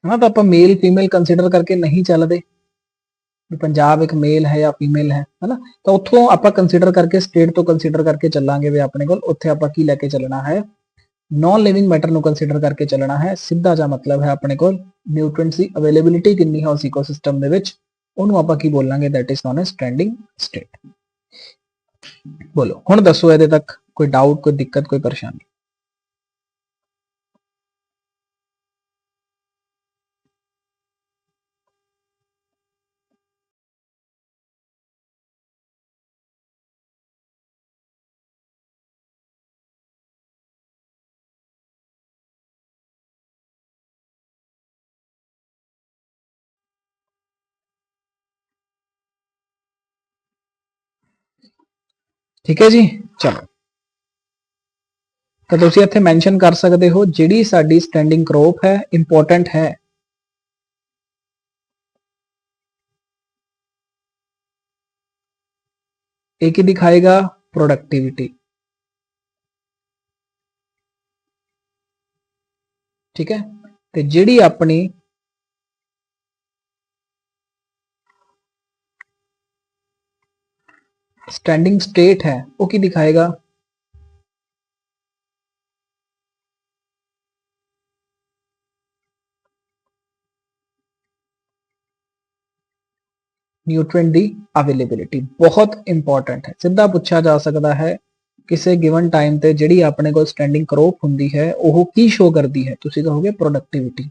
ਹਾਂ, ਤਾਂ ਆਪਾਂ ਮੇਲ ਫੀਮੇਲ ਕੰਸੀਡਰ ਕਰਕੇ ਨਹੀਂ ਚੱਲਦੇ ਵੀ ਪੰਜਾਬ ਇੱਕ ਮੇਲ ਹੈ ਜਾਂ ਫੀਮੇਲ ਹੈ ਹਨਾ, ਤਾਂ ਉੱਥੋਂ ਆਪਾਂ ਕੰਸੀਡਰ ਕਰਕੇ ਸਟੇਟ ਤੋਂ ਕੰਸੀਡਰ ਕਰਕੇ ਚੱਲਾਂਗੇ ਵੀ ਆਪਣੇ ਕੋਲ ਉੱਥੇ ਆਪਾਂ ਕੀ ਲੈ ਕੇ ਚੱਲਣਾ ਹੈ, ਨਾਨ ਲਿਵਿੰਗ ਮੈਟਰ ਨੂੰ ਕੰਸੀਡਰ ਕਰਕੇ ਚੱਲਣਾ ਹੈ। ਸਿੱਧਾ ਜਿਹਾ ਮਤਲਬ ਹੈ ਆਪਣੇ ਕੋਲ ਨਿਊਟ੍ਰੀਐਂਟਸ ਦੀ ਅਵੇਲੇਬਿਲਿਟੀ ਕਿੰਨੀ ਹੈ ਉਸ ਇਕੋਸਿਸਟਮ ਦੇ ਵਿੱਚ, ਉਹਨੂੰ ਆਪਾਂ ਕੀ ਬੋਲਾਂਗੇ, that is known as standing state. ਬੋਲੋ ਹੁਣ ਦੱਸੋ ਇਹਦੇ ਤੱਕ ਕੋਈ ਡਾਊਟ, ਕੋਈ ਦਿੱਕਤ, ਕੋਈ ਪਰੇਸ਼ਾਨੀ? ਠੀਕ ਹੈ ਜੀ, ਚਲੋ। ਤਾਂ ਤੁਸੀਂ ਇੱਥੇ ਮੈਂਸ਼ਨ ਕਰ ਸਕਦੇ ਹੋ ਜਿਹੜੀ ਸਾਡੀ ਸਟੈਂਡਿੰਗ ਕਰੋਪ ਹੈ ਇੰਪੋਰਟੈਂਟ ਹੈ, ਇਹ ਕੀ ਦਿਖਾਏਗਾ, ਪ੍ਰੋਡਕਟਿਵਿਟੀ। ਠੀਕ ਹੈ, ਤੇ ਜਿਹੜੀ ਆਪਣੀ ਸਟੈਂਡਿੰਗ ਸਟੇਟ ਹੈ ਉਹ ਕੀ ਦਿਖਾਏਗਾ, ਨਿਊਟ੍ਰੀਐਂਟ ਦੀ ਅਵੇਲੇਬਿਲਿਟੀ। ਬਹੁਤ ਇੰਪੋਰਟੈਂਟ ਹੈ, ਸਿੱਧਾ ਪੁੱਛਿਆ ਜਾ ਸਕਦਾ ਹੈ ਕਿਸੇ ਗਿਵਨ ਟਾਈਮ ਤੇ ਜਿਹੜੀ ਆਪਣੇ ਕੋਲ ਸਟੈਂਡਿੰਗ ਕਰੋਪ ਹੁੰਦੀ ਹੈ ਉਹ ਕੀ ਸ਼ੋ ਕਰਦੀ ਹੈ, ਤੁਸੀਂ ਕਹੋਗੇ ਪ੍ਰੋਡਕਟਿਵਿਟੀ,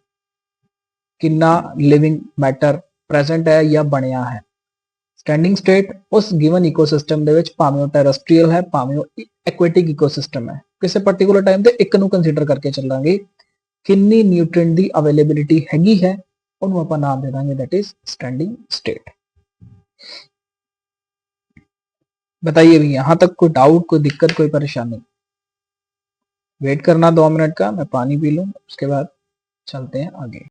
ਕਿੰਨਾ ਲਿਵਿੰਗ ਮੈਟਰ ਪ੍ਰੈਜ਼ੈਂਟ ਹੈ ਜਾਂ ਬਣਿਆ ਹੈ। ਸਟੈਂਡਿੰਗ ਸਟੇਟ ਉਸ ਗਿਵਨ ਇਕੋਸਿਸਟਮ ਦੇ ਵਿੱਚ, ਭਾਵੇਂ ਉਹ ਟੈਰੇਸਟਰੀਅਲ ਹੈ ਭਾਵੇਂ ਉਹ ਐਕੁਆਟਿਕ ਇਕੋਸਿਸਟਮ ਹੈ, ਕਿਸੇ ਪਾਰਟਿਕੂਲਰ ਟਾਈਮ ਤੇ ਇੱਕ ਨੂੰ ਕੰਸੀਡਰ ਕਰਕੇ ਚੱਲਾਂਗੇ, ਕਿੰਨੀ ਨਿਊਟ੍ਰੀਐਂਟ ਦੀ ਅਵੇਲੇਬਿਲਿਟੀ ਹੈਗੀ ਹੈ, ਉਹਨੂੰ ਆਪਾਂ ਨਾਮ ਦੇ ਦਾਂਗੇ ਦੈਟ इज स्टैंडिंग स्टेट। बताइए भी यहां तक कोई डाउट, कोई दिक्कत, कोई परेशानी? वेट करना 2 मिनट का, मैं पानी पी लूं, उसके बाद चलते हैं आगे।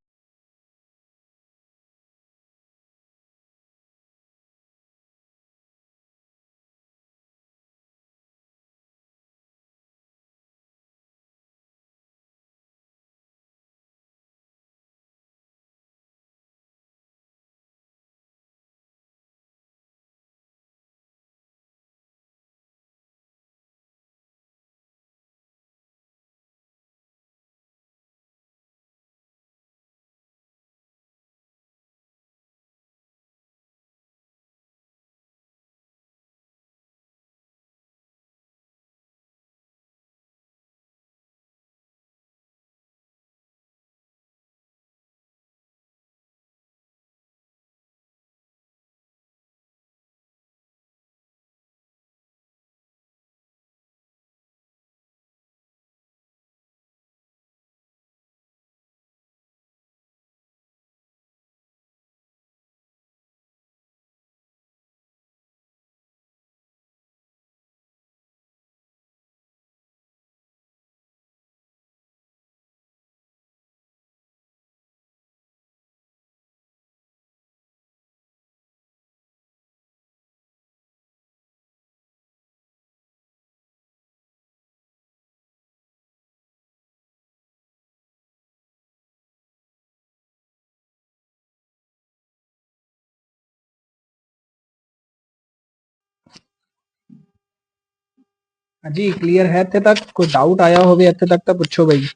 हाँ जी क्लियर है इत्थे तक? कोई डाउट आया होवे इत्थे तक तो पूछो भाई।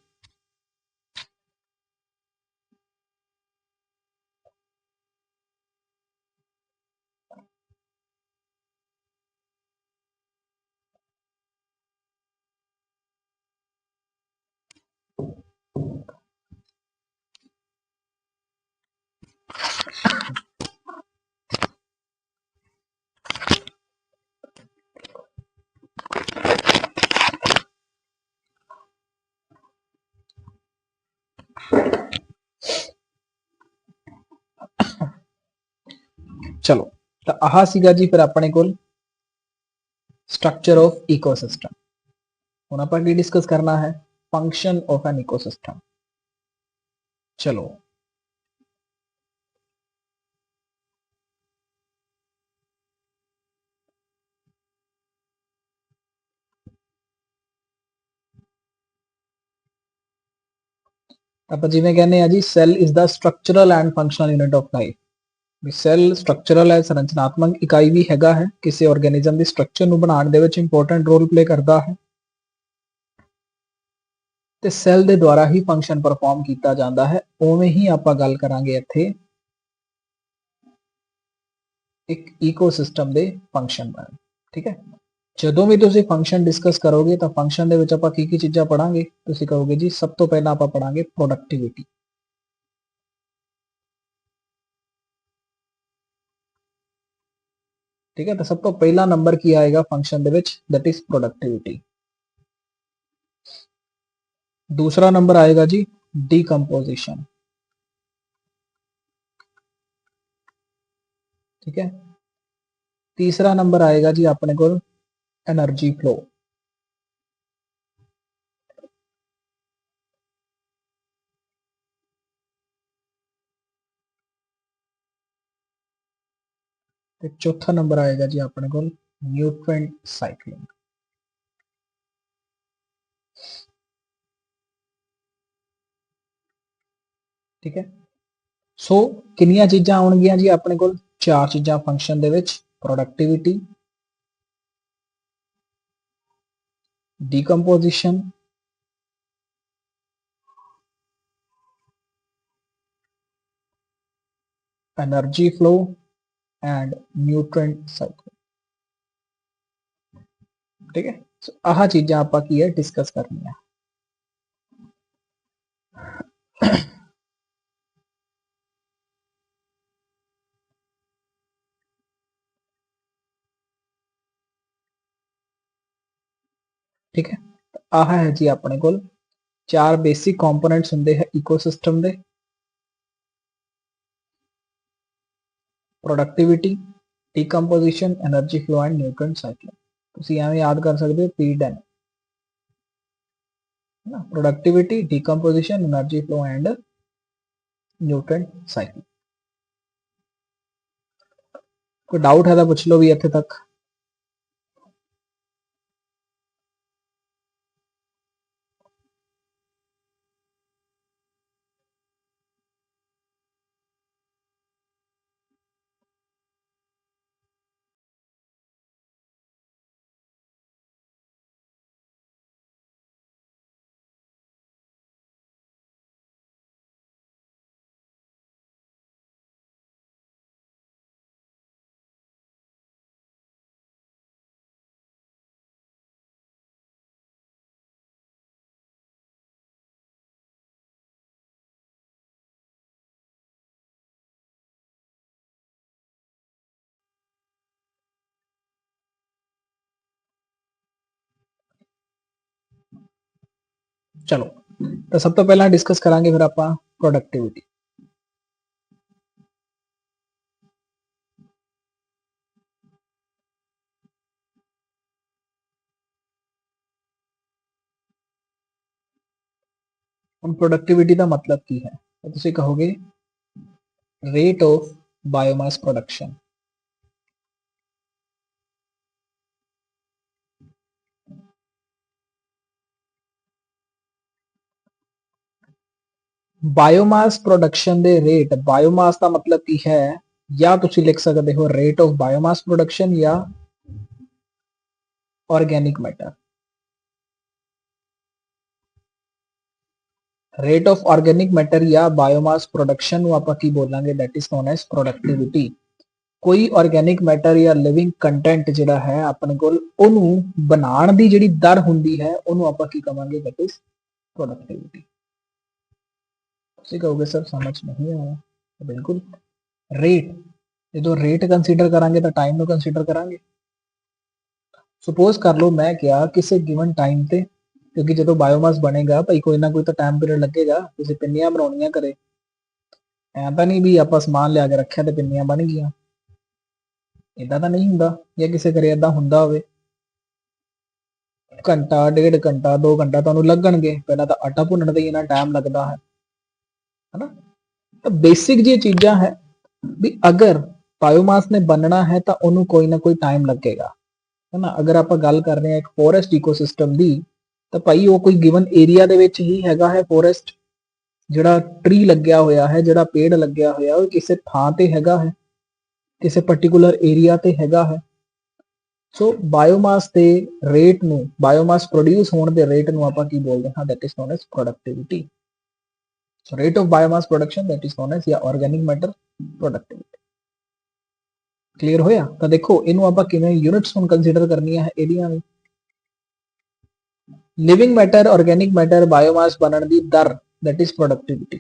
चलो तो आह सीगा जी फिर अपने कोल स्ट्रक्चर ऑफ इकोसिस्टम। हुण आपां की डिस्कस करना है? Function of an ecosystem. चलो ਆਪਾਂ ਜਿਵੇਂ ਕਹਿੰਦੇ ਆ ਜੀ cell is the structural and functional unit of life. ਵੀ ਸੈਲ ਸਟਰਕਚਰਲ ਹੈ, ਸੰਰਚਨਾਤਮਕ ਇਕਾਈ ਵੀ ਹੈਗਾ ਹੈ, ਕਿਸੇ ਆਰਗੇਨਿਜ਼ਮ ਦੀ ਸਟਰਕਚਰ ਨੂੰ ਬਣਾਉਣ ਦੇ ਵਿੱਚ ਇੰਪੋਰਟੈਂਟ ਰੋਲ ਪਲੇ ਕਰਦਾ ਹੈ ਤੇ ਸੈਲ ਦੇ ਦੁਆਰਾ ਹੀ ਫੰਕਸ਼ਨ ਪਰਫਾਰਮ ਕੀਤਾ ਜਾਂਦਾ ਹੈ। ਉਵੇਂ ਹੀ ਆਪਾਂ ਗੱਲ ਕਰਾਂਗੇ ਇੱਥੇ ਇੱਕ ਇਕੋਸਿਸਟਮ ਦੇ ਫੰਕਸ਼ਨ ਬਾਰੇ। ਠੀਕ ਹੈ, ਜਦੋਂ ਵੀ ਤੁਸੀਂ ਫੰਕਸ਼ਨ ਡਿਸਕਸ ਕਰੋਗੇ ਤਾਂ ਫੰਕਸ਼ਨ ਦੇ ਵਿੱਚ ਆਪਾਂ ਕੀ ਚੀਜ਼ਾਂ ਪੜਾਂਗੇ? ਤੁਸੀਂ ਕਹੋਗੇ ਜੀ ਸਭ ਤੋਂ ਪਹਿਲਾਂ ਆਪਾਂ ਪੜਾਂਗੇ ਪ੍ਰੋਡਕਟਿਵਿਟੀ। ठीक है, तो सब तो पहला नंबर की आएगा function they which, that is productivity. दूसरा नंबर आएगा जी डीकंपोजिशन। ठीक है, तीसरा नंबर आएगा जी अपने को एनर्जी फ्लो। ते चौथा नंबर आएगा जी अपने को न्यूट्रिएंट साइक्लिंग। ठीक है, सो कितनी चीज़ां आउणगियां जी अपने को? चार चीज़ां function they which, productivity, decomposition, energy flow and nutrient cycling. ठीक है, सो आह चीज़ां आपां की है डिस्कस करनी है। ठीक है, आह है जी अपने को चार बेसिक कंपोनेंट्स होंगे है ecosystem they. Productivity, decomposition, energy flow and nutrient cycling. तुसी एवें याद कर सकते हो पीडन है ना, productivity, decomposition, energy flow and nutrient cycling. कोई डाउट है तो पूछ लो भी इत्थे तक। चलो तो सब तो पहला डिस्कस करांगे फिर आप प्रोडक्टिविटी। हम प्रोडक्टिविटी का मतलब की है तो तुसी कहोगे rate of biomass production. Biomass production they rate, biomass का मतलब की है या तुसी लिख सकते हो रेट ऑफ बायोमास प्रोडक्शन या organic matter. Rate of organic matter ਜਾਂ ਬਾਇਓਮਾਸ ਪ੍ਰੋਡਕਸ਼ਨ ਨੂੰ ਆਪਾਂ ਕੀ ਬੋਲਾਂਗੇ, that is known S productivity. ਕੋਈ ਆਰਗੈਨਿਕ ਮੈਟਰ ਜਾਂ ਲਿਵਿੰਗ ਕੰਟੈਂਟ ਜਿਹੜਾ ਹੈ ਆਪਣੇ ਕੋਲ, ਉਹਨੂੰ ਬਣਾਉਣ ਦੀ ਜਿਹੜੀ ਦਰ ਹੁੰਦੀ ਹੈ ਉਹਨੂੰ ਆਪਾਂ ਕੀ ਕਹਾਂਗੇ, ਦੈਟ ਇਜ਼ ਪ੍ਰੋਡਕਟਿਵਿਟੀ। ਤੁਸੀਂ ਕਹੋਗੇ ਸਰ ਸਮਝ ਨਹੀਂ ਆਇਆ, ਬਿਲਕੁਲ ਰੇਟ, ਜਦੋਂ ਰੇਟ ਕੰਸੀਡਰ ਕਰਾਂਗੇ ਤਾਂ ਟਾਈਮ ਨੂੰ ਕੰਸੀਡਰ ਕਰਾਂਗੇ। ਸਪੋਜ਼ ਕਰ ਲਓ ਮੈਂ ਕਿਹਾ ਕਿਸੇ ਗਿਵਨ ਟਾਈਮ ਤੇ, ਕਿਉਂਕਿ ਜਦੋਂ ਬਾਇਓਮਾਸ ਬਣੇਗਾ ਭਾਈ ਕੋਈ ਨਾ ਕੋਈ ਤਾਂ ਟਾਈਮ ਪੀਰੀਅਡ ਲੱਗੇਗਾ, ਤੁਸੀਂ ਪਿੰਨੀਆਂ ਬਣਾਉਣੀਆਂ ਘਰੇ, ਐਂ ਤਾਂ ਨਹੀਂ ਵੀ ਆਪਾਂ ਸਮਾਨ ਲਿਆ ਕੇ ਰੱਖਿਆ ਤੇ ਪਿੰਨੀਆਂ ਬਣ ਗਈਆਂ, ਇਦਾਂ ਤਾਂ ਨਹੀਂ ਹੁੰਦਾ। ਜਾਂ ਕਿਸੇ ਘਰੇ ਇਦਾਂ ਹੁੰਦਾ ਹੋਵੇ, ਘੰਟਾ, ਡੇਢ ਘੰਟਾ, 2 ਘੰਟਾ ਤੁਹਾਨੂੰ ਲੱਗਣਗੇ, ਪਹਿਲਾਂ ਤਾਂ ਆਟਾ ਭੁੰਨਣ ਤੇ ਇੰਨਾ ਟਾਈਮ ਲੱਗਦਾ ਹੈ ਹਨਾ। ਤਾਂ ਬੇਸਿਕ ਜੀ ਚੀਜ਼ਾਂ ਹੈ ਵੀ ਅਗਰ ਬਾਇਓਮਾਸ ਨੇ ਬਣਨਾ ਹੈ ਤਾਂ ਉਹਨੂੰ ਕੋਈ ਨਾ ਕੋਈ ਟਾਈਮ ਲੱਗੇਗਾ ਹਨਾ। ਅਗਰ ਆਪਾਂ ਗੱਲ ਕਰ ਰਹੇ ਹਾਂ ਇੱਕ ਫੋਰੈਸਟ ਇਕੋਸਿਸਟਮ ਦੀ, ਤਾਂ ਭਾਈ ਉਹ ਕੋਈ ਗਿਵਨ ਏਰੀਆ ਦੇ ਵਿੱਚ ਹੀ ਹੈਗਾ ਹੈ ਫੋਰੈਸਟ, ਜਿਹੜਾ ਟਰੀ ਲੱਗਿਆ ਹੋਇਆ ਹੈ, ਜਿਹੜਾ ਪੇੜ ਲੱਗਿਆ ਹੋਇਆ ਉਹ ਕਿਸੇ ਥਾਂ ਤੇ ਹੈਗਾ ਹੈ, ਕਿਸੇ ਪਾਰਟਿਕੂਲਰ ਏਰੀਆ ਤੇ ਹੈਗਾ ਹੈ। ਸੋ ਬਾਇਓਮਾਸ ਦੇ ਰੇਟ ਨੂੰ, ਬਾਇਓਮਾਸ ਪ੍ਰੋਡਿਊਸ ਹੋਣ ਦੇ ਰੇਟ ਨੂੰ ਆਪਾਂ ਕੀ ਬੋਲਦੇ ਹਾਂ, that is known S productivity. So rate of biomass production that is known S ਜਾਂ ਆਰਗੈਨਿਕ ਮੈਟਰ ਪ੍ਰੋਡਕਟਿਵਿਟੀ। ਕਲੀਅਰ ਹੋਇਆ? ਤਾਂ ਦੇਖੋ ਇਹਨੂੰ ਆਪਾਂ ਕਿਵੇਂ ਯੂਨਿਟਸ ਹੁਣ ਕੰਸੀਡਰ ਕਰਨੀਆਂ ਹੈ ਇਹਦੀਆਂ ਵੀ। Living matter, organic matter, biomass ਬਣਨ ਦੀ ਦਰ, that is productivity.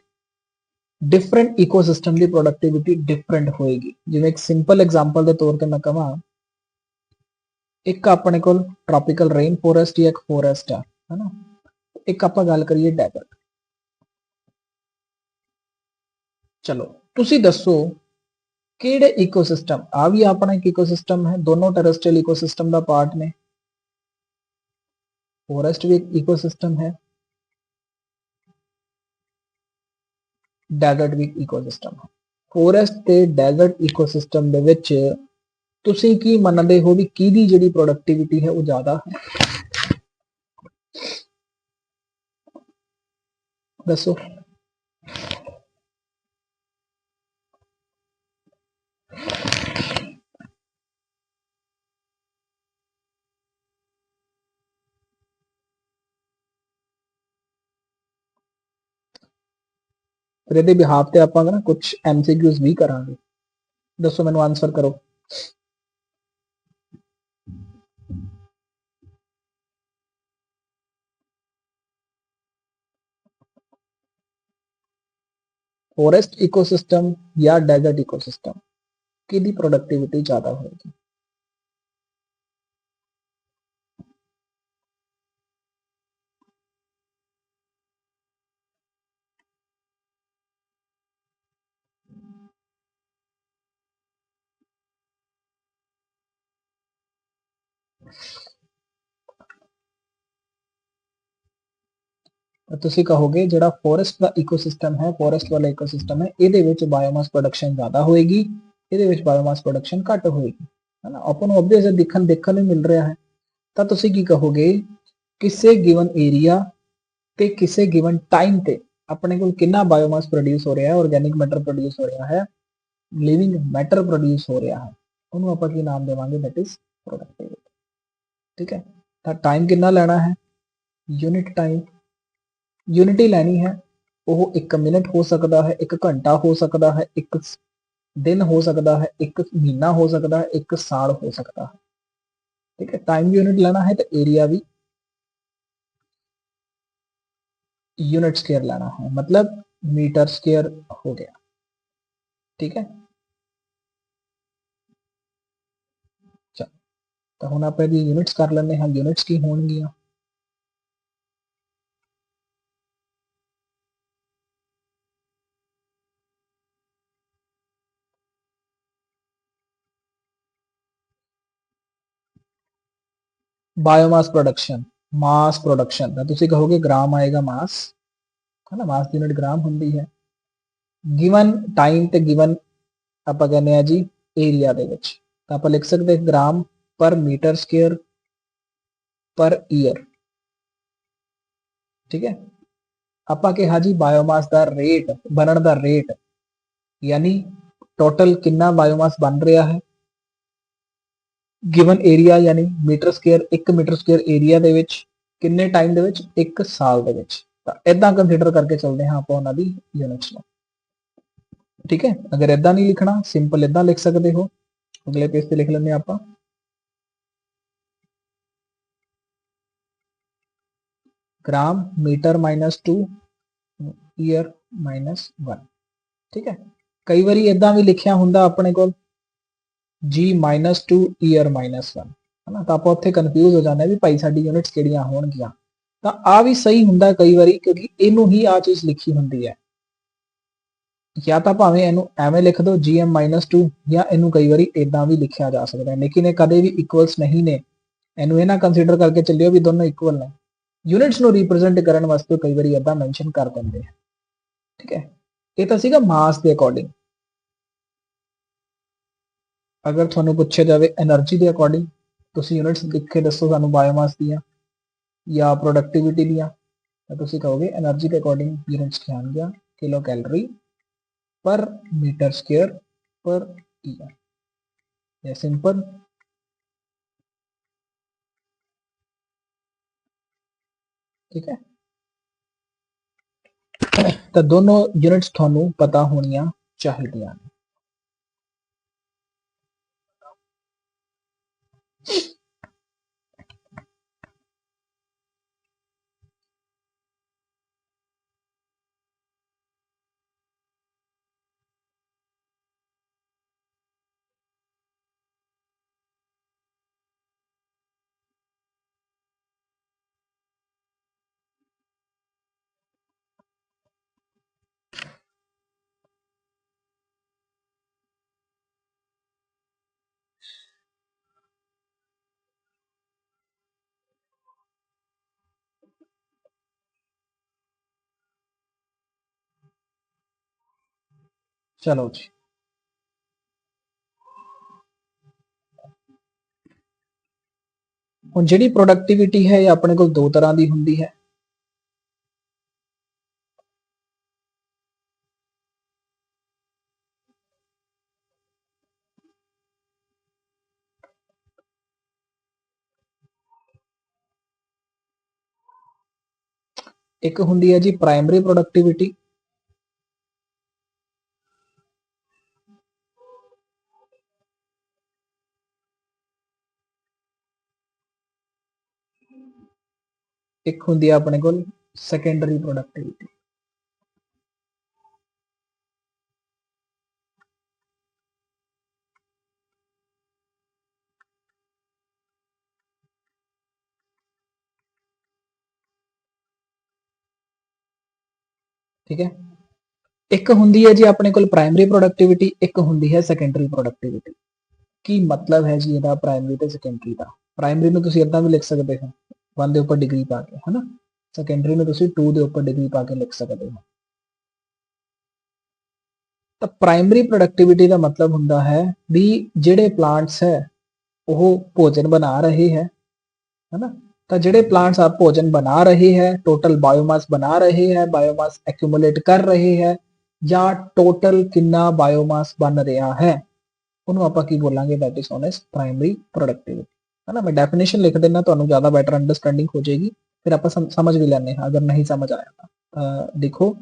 Different ecosystem ਦੀ ਪ੍ਰੋਡਕਟਿਵਿਟੀ ਡਿਫਰੈਂਟ ਹੋਏਗੀ। ਜਿਵੇਂ ਇੱਕ ਸਿੰਪਲ ਐਗਜ਼ਾਮਪਲ ਦੇ ਤੌਰ ਤੇ ਮੈਂ ਕਹਾਂ, ਇੱਕ ਆਪਣੇ ਕੋਲ ਟ੍ਰੋਪੀਕਲ ਰੇਨ ਫੋਰੈਸਟ ਜਾਂ ਇੱਕ ਫੋਰੈਸਟ ਆ ਹਨਾ, ਇੱਕ ਆਪਾਂ ਗੱਲ ਕਰੀਏ ਡੈਜ਼ਰਟ। ਚਲੋ ਤੁਸੀਂ ਦੱਸੋ ਕਿਹੜੇ ਇਕੋਸਿਸਟਮ, ਆ ਵੀ ਆਪਣਾ ਇੱਕ ਇਕੋਸਿਸਟਮ ਹੈ, ਦੋਨੋਂ ਟੈਰੇਸਟਰੀਅਲ ਇਕੋਸਿਸਟਮ ਦਾ ਪਾਰਟ ਨੇ, ਫੋਰੈਸਟ ਵੀ ਇੱਕ ਇਕੋਸਿਸਟਮ ਹੈ, ਡੈਜ਼ਰਟ ਵੀ ਇਕੋਸਿਸਟਮ ਹੈ। ਫੋਰੈਸਟ ਤੇ ਡੈਜ਼ਰਟ ਇਕੋਸਿਸਟਮ ਦੇ ਵਿੱਚ ਤੁਸੀਂ ਕੀ ਮੰਨਦੇ ਹੋ ਵੀ ਕਿਹਦੀ ਜਿਹੜੀ ਪ੍ਰੋਡਕਟਿਵਿਟੀ ਹੈ ਉਹ ਜ਼ਿਆਦਾ ਹੈ? ਦੱਸੋ। ਫਿਰ ਇਹਦੇ ਬਿਹਾਫ ਤੇ ਆਪਾਂ ਨਾ ਕੁਝ ਐਮਸੀਕਿਊਜ਼ ਵੀ ਕਰਾਂਗੇ। ਦੱਸੋ ਮੈਨੂੰ ਆਨਸਰ ਕਰੋ। ਫੋਰੈਸਟ ਇਕੋਸਿਸਟਮ ਜਾਂ ਡੈਜ਼ਰਟ ਇਕੋਸਿਸਟਮ, ਕਿਹਦੀ ਪ੍ਰੋਡਕਟਿਵਿਟੀ ਜ਼ਿਆਦਾ ਹੋਏਗੀ? ਤੁਸੀਂ ਕਹੋਗੇ ਜਿਹੜਾ ਫੋਰੈਸਟ ਦਾ ਇਕੋਸਿਸਟਮ ਹੈ, ਫੋਰੈਸਟ ਵਾਲਾ ਇਕੋਸਿਸਟਮ ਹੈ, ਇਹਦੇ ਵਿੱਚ ਬਾਇਓਮਾਸ ਪ੍ਰੋਡਕਸ਼ਨ ਜ਼ਿਆਦਾ ਹੋਏਗੀ, ਇਹਦੇ ਵਿੱਚ ਬਾਇਓਮਾਸ ਪ੍ਰੋਡਕਸ਼ਨ ਘੱਟ ਹੋਏਗੀ ਹਨਾ। ਆਪਾਂ ਨੂੰ ਆਬਵੀਅਸ ਦੇਖਣ ਨੂੰ ਮਿਲ ਰਿਹਾ ਹੈ। ਤਾਂ ਤੁਸੀਂ ਕੀ ਕਹੋਗੇ, ਕਿਸੇ ਗਿਵਨ ਏਰੀਆ ਤੇ ਕਿਸੇ ਗਿਵਨ ਟਾਈਮ ਤੇ ਆਪਣੇ ਕੋਲ ਕਿੰਨਾ ਬਾਇਓਮਾਸ ਪ੍ਰੋਡਿਊਸ ਹੋ ਰਿਹਾ ਹੈ, ਆਰਗੈਨਿਕ ਮੈਟਰ ਪ੍ਰੋਡਿਊਸ ਹੋ ਰਿਹਾ ਹੈ, ਲਿਵਿੰਗ ਮੈਟਰ ਪ੍ਰੋਡਿਊਸ ਹੋ ਰਿਹਾ ਹੈ, ਉਹਨੂੰ ਆਪਾਂ ਕੀ ਨਾਮ ਦੇਵਾਂਗੇ, ਦੈਟ ਇਜ਼ ਪ੍ਰੋਡਕਟਿਵਿਟੀ। ਠੀਕ ਹੈ। ਤਾਂ ਟਾਈਮ ਕਿੰਨਾ ਲੈਣਾ ਹੈ, ਯੂਨਿਟ ਟਾਈਮ, ਯੂਨਿਟੀ ਲੈਣੀ ਹੈ। ਉਹ 1 ਮਿੰਟ ਹੋ ਸਕਦਾ ਹੈ, 1 ਘੰਟਾ ਹੋ ਸਕਦਾ ਹੈ, 1 ਦਿਨ ਹੋ ਸਕਦਾ ਹੈ, 1 ਮਹੀਨਾ ਹੋ ਸਕਦਾ ਹੈ, 1 ਸਾਲ ਹੋ ਸਕਦਾ ਹੈ। ਠੀਕ ਹੈ। ਟਾਈਮ ਯੂਨਿਟ ਲੈਣਾ ਹੈ ਤੇ ਏਰੀਆ ਵੀ यूनिट स्क्वायर लेना है, मतलब मीटर स्क्वायर हो गया। ठीक है। चलो तो हुण आप यूनिट्स कर लेने हैं, यूनिट्स की होणगियां, बायोमास प्रोडक्शन, मास प्रोडक्शन तो तुसी कहोगे ग्राम आएगा मास है ना, मास यूनिट ग्राम होंदी है। गिवन टाइम ते गिवन आप कहने जी एरिया दे विच, तो आप लिख सकते ग्राम पर मीटर स्क्वायर पर ईयर। ठीक है। आप कहा जी बायोमास का रेट बनने का रेट, यानी टोटल कितना बायोमास बन रहा है गिवन एरिया, यानी metre square, 1 metre square area दे विच किन्ने टाइम दे विच, 1 साल दे विच। ਤਾਂ ਇਦਾਂ ਕੰਸੀਡਰ ਕਰਕੇ ਚੱਲਦੇ ਹਾਂ ਆਪਾਂ ਉਹਨਾਂ ਦੀ ਯੂਨਿਟਸ ਨੂੰ। ਠੀਕ ਹੈ, ਅਗਰ ਇਦਾਂ ਨਹੀਂ ਲਿਖਣਾ ਸਿੰਪਲ ਇਦਾਂ ਲਿਖ ਸਕਦੇ ਹੋ। ਅਗਲੇ ਪੇਜ ਤੇ ਲਿਖ ਲੈਂਦੇ ਆਪਾਂ ਗ੍ਰਾਮ ਮੀਟਰ -2 ਈਅਰ -1। ਠੀਕ ਹੈ, ਕਈ ਵਾਰੀ ਇਦਾਂ ਵੀ ਲਿਖਿਆ ਹੁੰਦਾ ਆਪਣੇ ਕੋਲ G -2 ਈਅਰ -1 ਹਨਾ, ਤਾਂ ਆਪਾਂ ਉੱਥੇ ਕਨਫਿਊਜ਼ ਹੋ ਜਾਂਦੇ ਵੀ ਭਾਈ ਸਾਡੀ ਯੂਨਿਟਸ ਕਿਹੜੀਆਂ ਹੋਣਗੀਆਂ। ਤਾਂ ਆ ਵੀ ਸਹੀ ਹੁੰਦਾ ਕਈ ਵਾਰੀ, ਕਿਉਂਕਿ ਇਹਨੂੰ ਹੀ ਆ ਚੀਜ਼ ਲਿਖੀ ਹੁੰਦੀ ਹੈ। ਜਾਂ ਤਾਂ ਭਾਵੇਂ ਇਹਨੂੰ ਐਵੇਂ ਲਿਖ ਦਿਓ GM -2, ਜਾਂ ਇਹਨੂੰ ਕਈ ਵਾਰੀ ਇਦਾਂ ਵੀ ਲਿਖਿਆ ਜਾ ਸਕਦਾ ਹੈ, ਲੇਕਿਨ ਇਹ ਕਦੇ ਵੀ ਇਕੁਅਲਸ ਨਹੀਂ ਨੇ। ਇਹਨੂੰ ਇਹ ਨਾ ਕੰਸੀਡਰ ਕਰਕੇ ਚੱਲਿਓ ਵੀ ਦੋਨੋਂ ਇਕੁਅਲ ਨੇ। ਯੂਨਿਟਸ ਨੂੰ ਰਿਪਰੈਜ਼ੈਂਟ ਕਰਨ ਵਾਸਤੇ ਕਈ ਵਾਰੀ ਇਦਾਂ ਮੈਂਸ਼ਨ ਕਰ ਦਿੰਦੇ ਆ। ਠੀਕ ਹੈ, ਇਹ ਤਾਂ ਸੀਗਾ ਮਾਸ ਦੇ ਅਕੋਰਡਿੰਗ। ਅਗਰ ਤੁਹਾਨੂੰ ਪੁੱਛਿਆ ਜਾਵੇ એનર્ਜੀ ਦੇ ਅਕੋਰਡਿੰਗ, ਤੁਸੀਂ ਯੂਨਿਟਸ ਲਿਖ ਕੇ ਦੱਸੋ ਸਾਨੂੰ ਬਾਇਓਮਾਸ ਦੀਆਂ ਜਾਂ ਪ੍ਰੋਡਕਟਿਵਿਟੀ ਦੀਆਂ, ਤਾਂ ਤੁਸੀਂ ਕਹੋਗੇ એનર્ਜੀ ਦੇ ਅਕੋਰਡਿੰਗ ਯੂਨਿਟਸ ਕੀ ਆਉਣਗੀਆਂ ਕਿਲੋ ਕੈਲੋਰੀ ਪਰ मीटर स्क्वायर पर ईयर। ये सिंपल। ठीक है, तो दोनों यूनिट्स थानू पता होनिया चाहिए। चलो जी, ਹੁਣ ਜਿਹੜੀ ਪ੍ਰੋਡਕਟਿਵਿਟੀ ਹੈ ਇਹ ਆਪਣੇ ਕੋਲ ਦੋ ਤਰ੍ਹਾਂ ਦੀ ਹੁੰਦੀ ਹੈ। ਇੱਕ ਹੁੰਦੀ ਹੈ ਜੀ ਪ੍ਰਾਇਮਰੀ ਪ੍ਰੋਡਕਟਿਵਿਟੀ, ਇੱਕ ਹੁੰਦੀ ਹੈ ਆਪਣੇ ਕੋਲ ਸੈਕੰਡਰੀ ਪ੍ਰੋਡਕਟਿਵਿਟੀ। ठीक है, एक ਹੁੰਦੀ ਹੈ ਜੀ ਆਪਣੇ ਕੋਲ ਪ੍ਰਾਇਮਰੀ ਪ੍ਰੋਡਕਟਿਵਿਟੀ, ਇੱਕ ਹੁੰਦੀ ਹੈ ਸੈਕੰਡਰੀ ਪ੍ਰੋਡਕਟਿਵਿਟੀ। ਕੀ ਮਤਲਬ ਹੈ ਜੀ ਇਹਦਾ ਪ੍ਰਾਇਮਰੀ ਤੇ ਸੈਕੰਡਰੀ ਦਾ? ਪ੍ਰਾਇਮਰੀ ਨੂੰ ਤੁਸੀਂ ਇਦਾਂ ਵੀ ਲਿਖ ਸਕਦੇ ਹੋ 1 ਦੇ ਉੱਪਰ ਡਿਗਰੀ ਪਾ ਕੇ, ਹਨਾ। ਸੈਕੰਡਰੀ ਨੂੰ ਤੁਸੀਂ 2 ਦੇ ਉੱਪਰ ਡਿਗਰੀ ਪਾ ਕੇ ਲਿਖ ਸਕਦੇ ਹੋ। ਤਾਂ ਪ੍ਰਾਇਮਰੀ ਪ੍ਰੋਡਕਟਿਵਿਟੀ ਦਾ ਮਤਲਬ ਹੁੰਦਾ ਹੈ ਵੀ ਜਿਹੜੇ ਪਲਾਂਟਸ ਹੈ ਉਹ ਭੋਜਨ ਬਣਾ ਰਹੇ ਹੈ, ਹਨਾ। ਤਾਂ ਜਿਹੜੇ ਪਲਾਂਟਸ ਆ ਭੋਜਨ ਬਣਾ ਰਹੇ ਹੈ, ਟੋਟਲ ਬਾਇਓਮਾਸ ਬਣਾ ਰਹੇ ਹੈ, ਬਾਇਓਮਾਸ ਐਕੂਮੂਲੇਟ ਕਰ ਰਹੇ ਹੈ, ਜਾਂ ਟੋਟਲ ਕਿੰਨਾ ਬਾਇਓਮਾਸ ਬਣ ਰਿਹਾ ਹੈ, ਉਹਨੂੰ ਆਪਾਂ ਕੀ ਬੋਲਾਂਗੇ? That is known as primary productivity, ਹੈ ਨਾ। ਮੈਂ ਡੈਫੀਨੇਸ਼ਨ ਲਿਖ ਦੇਣਾ, ਤੁਹਾਨੂੰ ਜ਼ਿਆਦਾ ਬੈਟਰ ਅੰਡਰਸਟੈਂਡਿੰਗ ਹੋ ਜਾਏਗੀ, ਫਿਰ ਆਪਾਂ ਸਮਝ ਵੀ ਲੈਣੇ ਹਾਂ। ਅਗਰ ਨਹੀਂ ਸਮਝ ਆਇਆ ਤਾਂ ਦੇਖੋ,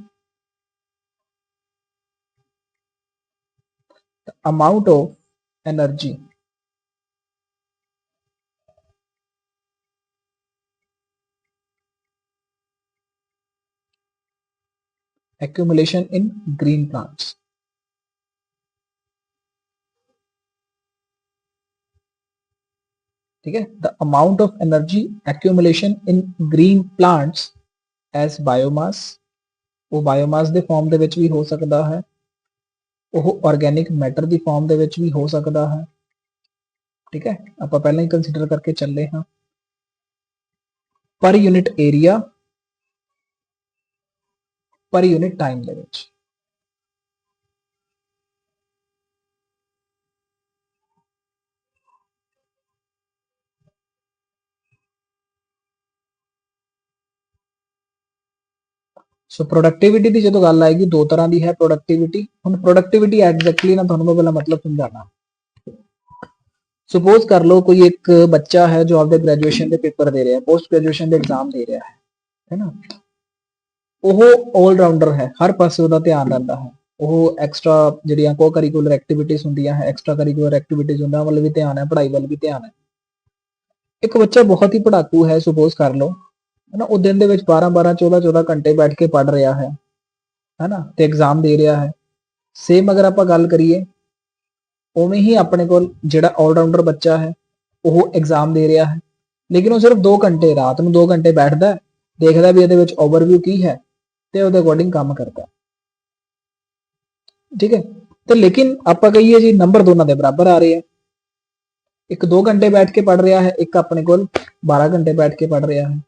amount of energy accumulation in green plants। ठीक है, the amount of energy accumulation in green plants as biomass, ਉਹ ਬਾਇਓਮਾਸ ਦੇ ਫਾਰਮ ਦੇ ਵਿੱਚ ਵੀ ਹੋ ਸਕਦਾ ਹੈ, ਉਹ ਆਰਗੈਨਿਕ ਮੈਟਰ ਦੀ ਫਾਰਮ ਦੇ ਵਿੱਚ ਵੀ ਹੋ ਸਕਦਾ ਹੈ। ਠੀਕ ਹੈ, ਆਪਾਂ ਪਹਿਲਾਂ ਹੀ ਕੰਸੀਡਰ ਕਰਕੇ ਚੱਲੇ ਹਾਂ। ਪਰ unit area, per unit time ਦੇ ਵਿੱਚ। ਸੋ ਪ੍ਰੋਡਕਟਿਵਿਟੀ ਦੀ ਜਦੋਂ ਗੱਲ ਆਏਗੀ, ਦੋ ਤਰ੍ਹਾਂ ਦੀ ਹੈ ਪ੍ਰੋਡਕਟਿਵਿਟੀ। ਹੁਣ ਪ੍ਰੋਡਕਟਿਵਿਟੀ ਐਗਜ਼ੈਕਟਲੀ ਨਾ ਤੁਹਾਨੂੰ ਮੈਂ ਪਹਿਲਾਂ ਮਤਲਬ ਸਮਝਾਣਾ। ਸਪੋਜ਼ ਕਰ ਲਓ ਕੋਈ ਇੱਕ ਬੱਚਾ ਹੈ ਜੋ ਆਪਦੇ ਗ੍ਰੈਜੂਏਸ਼ਨ ਦੇ ਪੇਪਰ ਦੇ ਰਿਹਾ ਹੈ, ਪੋਸਟ ਗ੍ਰੈਜੂਏਸ਼ਨ ਦੇ ਐਗਜ਼ਾਮ ਦੇ ਰਿਹਾ ਹੈ ਨਾ। ਉਹ ਆਲ ਰਾਊਂਡਰ ਹੈ, ਹਰ ਪਾਸੇ ਉਹਦਾ ਧਿਆਨ ਰਹਿੰਦਾ ਹੈ। ਉਹ ਐਕਸਟਰਾ ਜਿਹੜੀਆਂ ਕੋ ਕਰਿਕੂਲਰ ਐਕਟੀਵਿਟੀਜ਼ ਹੁੰਦੀਆਂ ਹੈ, ਐਕਸਟਰਾ ਕਰਿਕੂਲਰ ਐਕਟੀਵਿਟੀਜ਼ ਹੁੰਦਾ ਵੱਲ ਵੀ ਧਿਆਨ ਹੈ, ਪੜ੍ਹਾਈ ਵੱਲ ਵੀ ਧਿਆਨ ਹੈ। ਇੱਕ ਬੱਚਾ ਬਹੁਤ ਹੀ ਪੜ੍ਹਾਕੂ ਹੈ, ਸੁਪੋਜ਼ ਕਰ ਲਓ, ਹਨਾ, ਉਹ ਦਿਨ ਦੇ ਵਿੱਚ 12-12 14-14 ਘੰਟੇ ਬੈਠ ਕੇ ਪੜ੍ਹ ਰਿਹਾ ਹੈ ਹਨਾ, ਤੇ ਐਗਜ਼ਾਮ ਦੇ ਰਿਹਾ ਹੈ। ਸੇਮ ਅਗਰ ਆਪਾਂ ਗੱਲ ਕਰੀਏ, ਉਵੇਂ ਹੀ ਆਪਣੇ ਕੋਲ ਜਿਹੜਾ ਆਲਰਾਊਂਡਰ ਬੱਚਾ ਹੈ ਉਹ ਐਗਜ਼ਾਮ ਦੇ ਰਿਹਾ ਹੈ, ਲੇਕਿਨ ਉਹ ਸਿਰਫ 2 ਘੰਟੇ ਰਾਤ ਨੂੰ 2 ਘੰਟੇ ਬੈਠਦਾ, ਦੇਖਦਾ ਵੀ ਇਹਦੇ ਵਿੱਚ ਓਵਰਵਿਊ ਕੀ ਹੈ ਤੇ ਉਹਦੇ ਅਕੋਰਡਿੰਗ ਕੰਮ ਕਰਦਾ। ਠੀਕ ਹੈ, ਤੇ ਲੇਕਿਨ ਆਪਾਂ ਕਹੀਏ ਜੀ ਨੰਬਰ ਦੋਨਾਂ ਦੇ ਬਰਾਬਰ ਆ ਰਹੇ ਆ। ਇੱਕ 2 ਘੰਟੇ ਬੈਠ ਕੇ ਪੜ ਰਿਹਾ ਹੈ, ਇੱਕ ਆਪਣੇ ਕੋਲ 12 ਘੰਟੇ ਬੈਠ ਕੇ ਪੜ ਰਿਹਾ ਹੈ।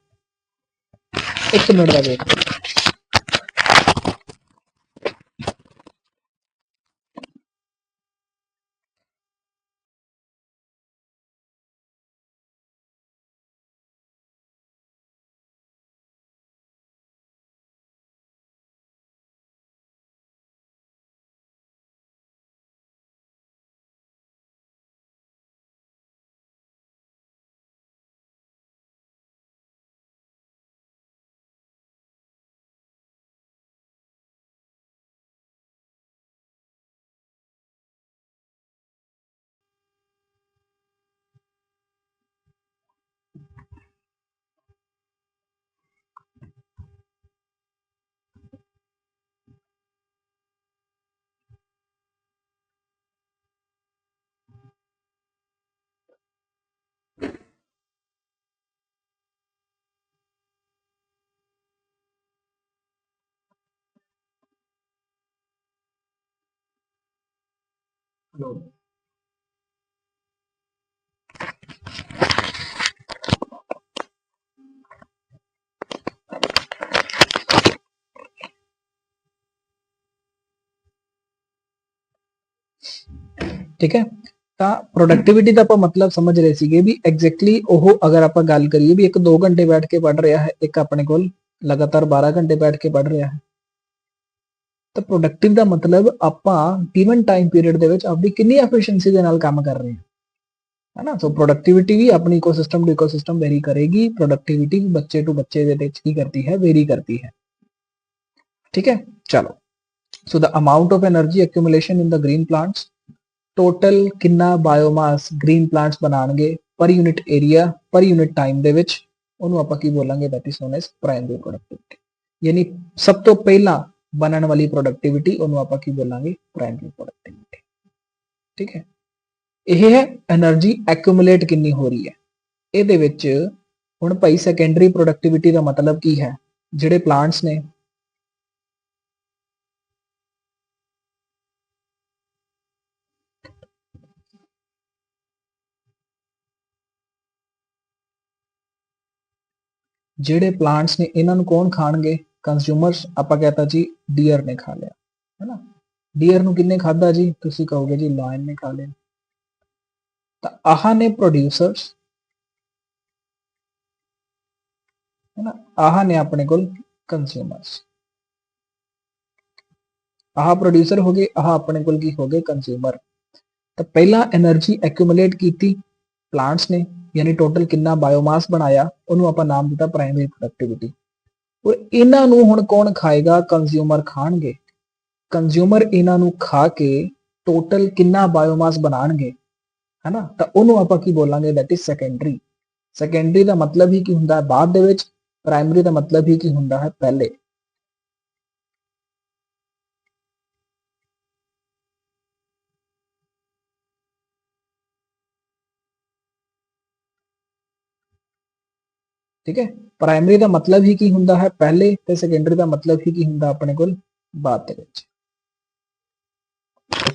1 ਮਿੰਟ ਦਾ ਵੇਟ। ਹੈਲੋ, ਠੀਕ ਹੈ। ਤਾਂ ਪ੍ਰੋਡਕਟਿਵਿਟੀ ਦਾ ਆਪਾਂ ਮਤਲਬ ਸਮਝ ਰਹੇ ਸੀਗੇ ਵੀ ਐਗਜ਼ੈਕਟਲੀ ਉਹ ਅਗਰ ਆਪਾਂ ਗੱਲ ਕਰੀਏ ਵੀ ਇੱਕ 2 ਘੰਟੇ ਬੈਠ ਕੇ ਪੜ ਰਿਹਾ ਹੈ, ਇੱਕ ਆਪਣੇ ਕੋਲ ਲਗਾਤਾਰ 12 ਘੰਟੇ ਬੈਠ ਕੇ ਪੜ ਰਿਹਾ ਹੈ, ਤਾਂ ਪ੍ਰੋਡਕਟਿਵ ਦਾ ਮਤਲਬ ਆਪਾਂ ਗਿਵਨ ਟਾਈਮ ਪੀਰੀਅਡ ਦੇ ਵਿੱਚ ਆਪਣੀ ਕਿੰਨੀ ਐਫੀਸ਼ੀਐਂਸੀ ਦੇ ਨਾਲ ਕੰਮ ਕਰ ਰਹੇ ਹਾਂ, ਹੈਨਾ। ਸੋ ਪ੍ਰੋਡਕਟਿਵਿਟੀ ਵੀ ਆਪਣੀ ਇਕੋਸਿਸਟਮ ਟੂ ਇਕੋਸਿਸਟਮ ਵੇਰੀ ਕਰੇਗੀ, ਪ੍ਰੋਡਕਟਿਵਿਟੀ ਵੀ ਬੱਚੇ ਟੂ ਬੱਚੇ ਦੇ ਵਿੱਚ ਕੀ ਕਰਦੀ ਹੈ, ਵੇਰੀ ਕਰਦੀ ਹੈ। ਠੀਕ ਹੈ, ਚਲੋ। So the amount of energy accumulation in the green plants, total ਕਿੰਨਾ ਬਾਇਓਮਾਸ ਗ੍ਰੀਨ ਪਲਾਂਟਸ ਬਣਾਉਣਗੇ per unit area per unit time ਦੇ ਵਿੱਚ, ਉਹਨੂੰ ਆਪਾਂ ਕੀ ਬੋਲਾਂਗੇ, that is known as primary productivity. ਯਾਨੀ ਸਭ ਤੋਂ ਪਹਿਲਾਂ ਬਣਨ ਵਾਲੀ ਪ੍ਰੋਡਕਟਿਵਿਟੀ, ਉਹਨੂੰ ਆਪਾਂ ਕੀ ਬੋਲਾਂਗੇ, ਪ੍ਰਾਇਮਰੀ ਪ੍ਰੋਡਕਟਿਵਿਟੀ। ਠੀਕ ਹੈ, ਇਹ ਹੈ એનર્ਜੀ ਐਕੂਮੂਲੇਟ ਕਿੰਨੀ ਹੋ ਰਹੀ ਹੈ। ਇਹਦੇ ਵਿੱਚ ਹੁਣ ਭਾਈ ਸੈਕੰਡਰੀ ਪ੍ਰੋਡਕਟਿਵਿਟੀ ਦਾ ਮਤਲਬ ਕੀ ਹੈ, ਜਿਹੜੇ ਪਲਾਂਟਸ ਨੇ ਇਹਨਾਂ ਨੂੰ ਕੌਣ ਖਾਣਗੇ, ਕੰਜ਼ਿਊਮਰਸ। ਆਪਾਂ ਕਹਤਾ ਜੀ ਡੀਅਰ ਨੇ ਖਾ ਲਿਆ, ਹੈਨਾ। ਡੀਅਰ ਨੂੰ ਕਿੰਨੇ ਖਾਦਾ ਜੀ, ਤੁਸੀਂ ਕਹੋਗੇ ਜੀ ਲਾਇਨ ਨੇ ਖਾ ਲਿਆ। ਤਾਂ ਆਹ ਨੇ ਪ੍ਰੋਡਿਊਸਰਸ, ਹੈਨਾ, ਆਹ ਨੇ ਆਪਣੇ ਕੋਲ ਕੰਜ਼ਿਊਮਰਸ। ਆਹ ਪ੍ਰੋਡਿਊਸਰ ਹੋ ਗਏ, ਆਹ ਆਪਣੇ ਕੋਲ ਕੀ ਹੋ ਗਏ, ਕੰਜ਼ਿਊਮਰ। ਤਾਂ ਪਹਿਲਾਂ એનર્ਜੀ ਐਕੂਮੂਲੇਟ ਕੀਤੀ ਪਲਾਂਟਸ ਨੇ, ਯਾਨੀ ਟੋਟਲ ਕਿੰਨਾ ਬਾਇਓਮਾਸ ਬਣਾਇਆ, ਉਹਨੂੰ ਆਪਾਂ ਨਾਮ ਦਿੱਤਾ ਪ੍ਰਾਇਮਰੀ ਪ੍ਰੋਡਕਟਿਵਿਟੀ। ਔਰ ਇਹਨਾਂ ਨੂੰ ਹੁਣ ਕੌਣ ਖਾਏਗਾ, ਕੰਜ਼ਿਊਮਰ ਖਾਣਗੇ। ਕੰਜ਼ਿਊਮਰ ਇਹਨਾਂ ਨੂੰ ਖਾ ਕੇ ਟੋਟਲ ਕਿੰਨਾ ਬਾਇਓਮਾਸ ਬਣਾਣਗੇ, ਹੈਨਾ, ਤਾਂ ਉਹਨੂੰ ਆਪਾਂ ਕੀ ਬੋਲਾਂਗੇ, ਦੈਟ ਇਜ਼ ਸੈਕੰਡਰੀ। ਸੈਕੰਡਰੀ ਦਾ ਮਤਲਬ ਹੀ ਕੀ ਹੁੰਦਾ ਹੈ, ਬਾਅਦ ਦੇ ਵਿੱਚ। ਪ੍ਰਾਇਮਰੀ ਦਾ ਮਤਲਬ ਹੀ ਕੀ ਹੁੰਦਾ ਹੈ, ਪਹਿਲੇ। ਠੀਕ ਹੈ, ਪ੍ਰਾਇਮਰੀ ਦਾ ਮਤਲਬ ਹੀ ਕੀ ਹੁੰਦਾ ਹੈ, ਪਹਿਲੇ, ਤੇ ਸੈਕੰਡਰੀ ਦਾ ਮਤਲਬ ਹੀ ਕੀ ਹੁੰਦਾ ਆਪਣੇ ਕੋਲ, ਬਾਅਦ ਦੇ ਵਿੱਚ।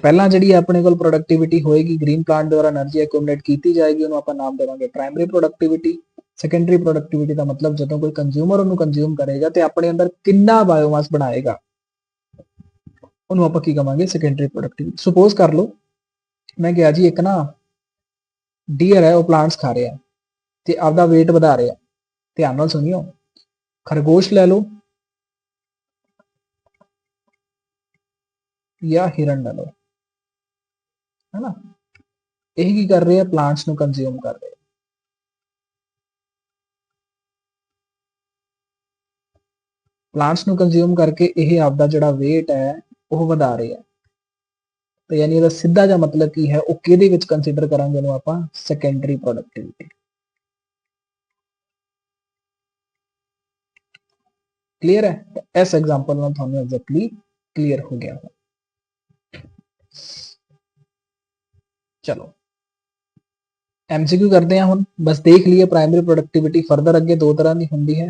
ਪਹਿਲਾਂ ਜਿਹੜੀ ਆਪਣੇ ਕੋਲ ਪ੍ਰੋਡਕਟਿਵਿਟੀ ਹੋਏਗੀ, ਗ੍ਰੀਨ ਪਲਾਂਟ ਦੁਆਰਾ એનર્ਜੀ ਐਕੂਮੂਲੇਟ ਕੀਤੀ ਜਾਏਗੀ, ਉਹਨੂੰ ਆਪਾਂ ਨਾਮ ਦੇਵਾਂਗੇ ਪ੍ਰਾਇਮਰੀ ਪ੍ਰੋਡਕਟਿਵਿਟੀ। ਸੈਕੰਡਰੀ ਪ੍ਰੋਡਕਟਿਵਿਟੀ ਦਾ ਮਤਲਬ ਜਦੋਂ ਕੋਈ ਕੰਜ਼ਿਊਮਰ ਉਹਨੂੰ ਕੰਜ਼ਿਊਮ ਕਰੇਗਾ ਤੇ ਆਪਣੇ ਅੰਦਰ ਕਿੰਨਾ ਬਾਇਓਮਾਸ ਬਣਾਏਗਾ, ਉਹਨੂੰ ਆਪਾਂ ਕੀ ਕਵਾਂਗੇ, ਸੈਕੰਡਰੀ ਪ੍ਰੋਡਕਟਿਵਿਟੀ। ਸੁਪੋਜ਼ ਕਰ ਲਓ ਮੈਂ ਕਿਹਾ ਜੀ ਇੱਕ ਨਾ ਡੀਅਰ ਹੈ, ਉਹ ਪਲਾਂਟਸ ਖਾ ਰਿਹਾ ਤੇ ਆਪਦਾ weight ਵਧਾ ਰਿਹਾ। ਧਿਆਨ ਨਾਲ ਸੁਣਿਓ, ਖਰਗੋਸ਼ ਲੈ ਲਓ ਜਾਂ ਹਿਰਨ ਲੈ ਲਓ, ਹੈਨਾ, ਇਹ ਕੀ ਕਰ ਰਹੇ ਆ, ਪਲਾਂਟਸ ਨੂੰ ਕੰਜ਼ਿਊਮ ਕਰ ਰਹੇ। ਪਲਾਂਟਸ ਨੂੰ ਕੰਜ਼ਿਊਮ ਕਰਕੇ ਇਹ ਆਪਦਾ ਜਿਹੜਾ weight ਹੈ ਉਹ ਵਧਾ ਰਹੇ ਆ। ਤੇ ਯਾਨੀ ਇਹਦਾ ਸਿੱਧਾ ਜਿਹਾ ਮਤਲਬ ਕੀ ਹੈ, ਉਹ ਕਿਹਦੇ ਵਿੱਚ ਕੰਸੀਡਰ ਕਰਾਂਗੇ ਇਹਨੂੰ ਆਪਾਂ, ਸੈਕੰਡਰੀ ਪ੍ਰੋਡਕਟਿਵਿਟੀ। क्लियर है? तो इस एग्जांपल में थानू एग्जैक्टली क्लियर हो गया है। चलो एमसीक्यू करते हैं हम, बस देख लिए प्राइमरी प्रोडक्टिविटी, फर्दर अगे दो तरह की होंगी है।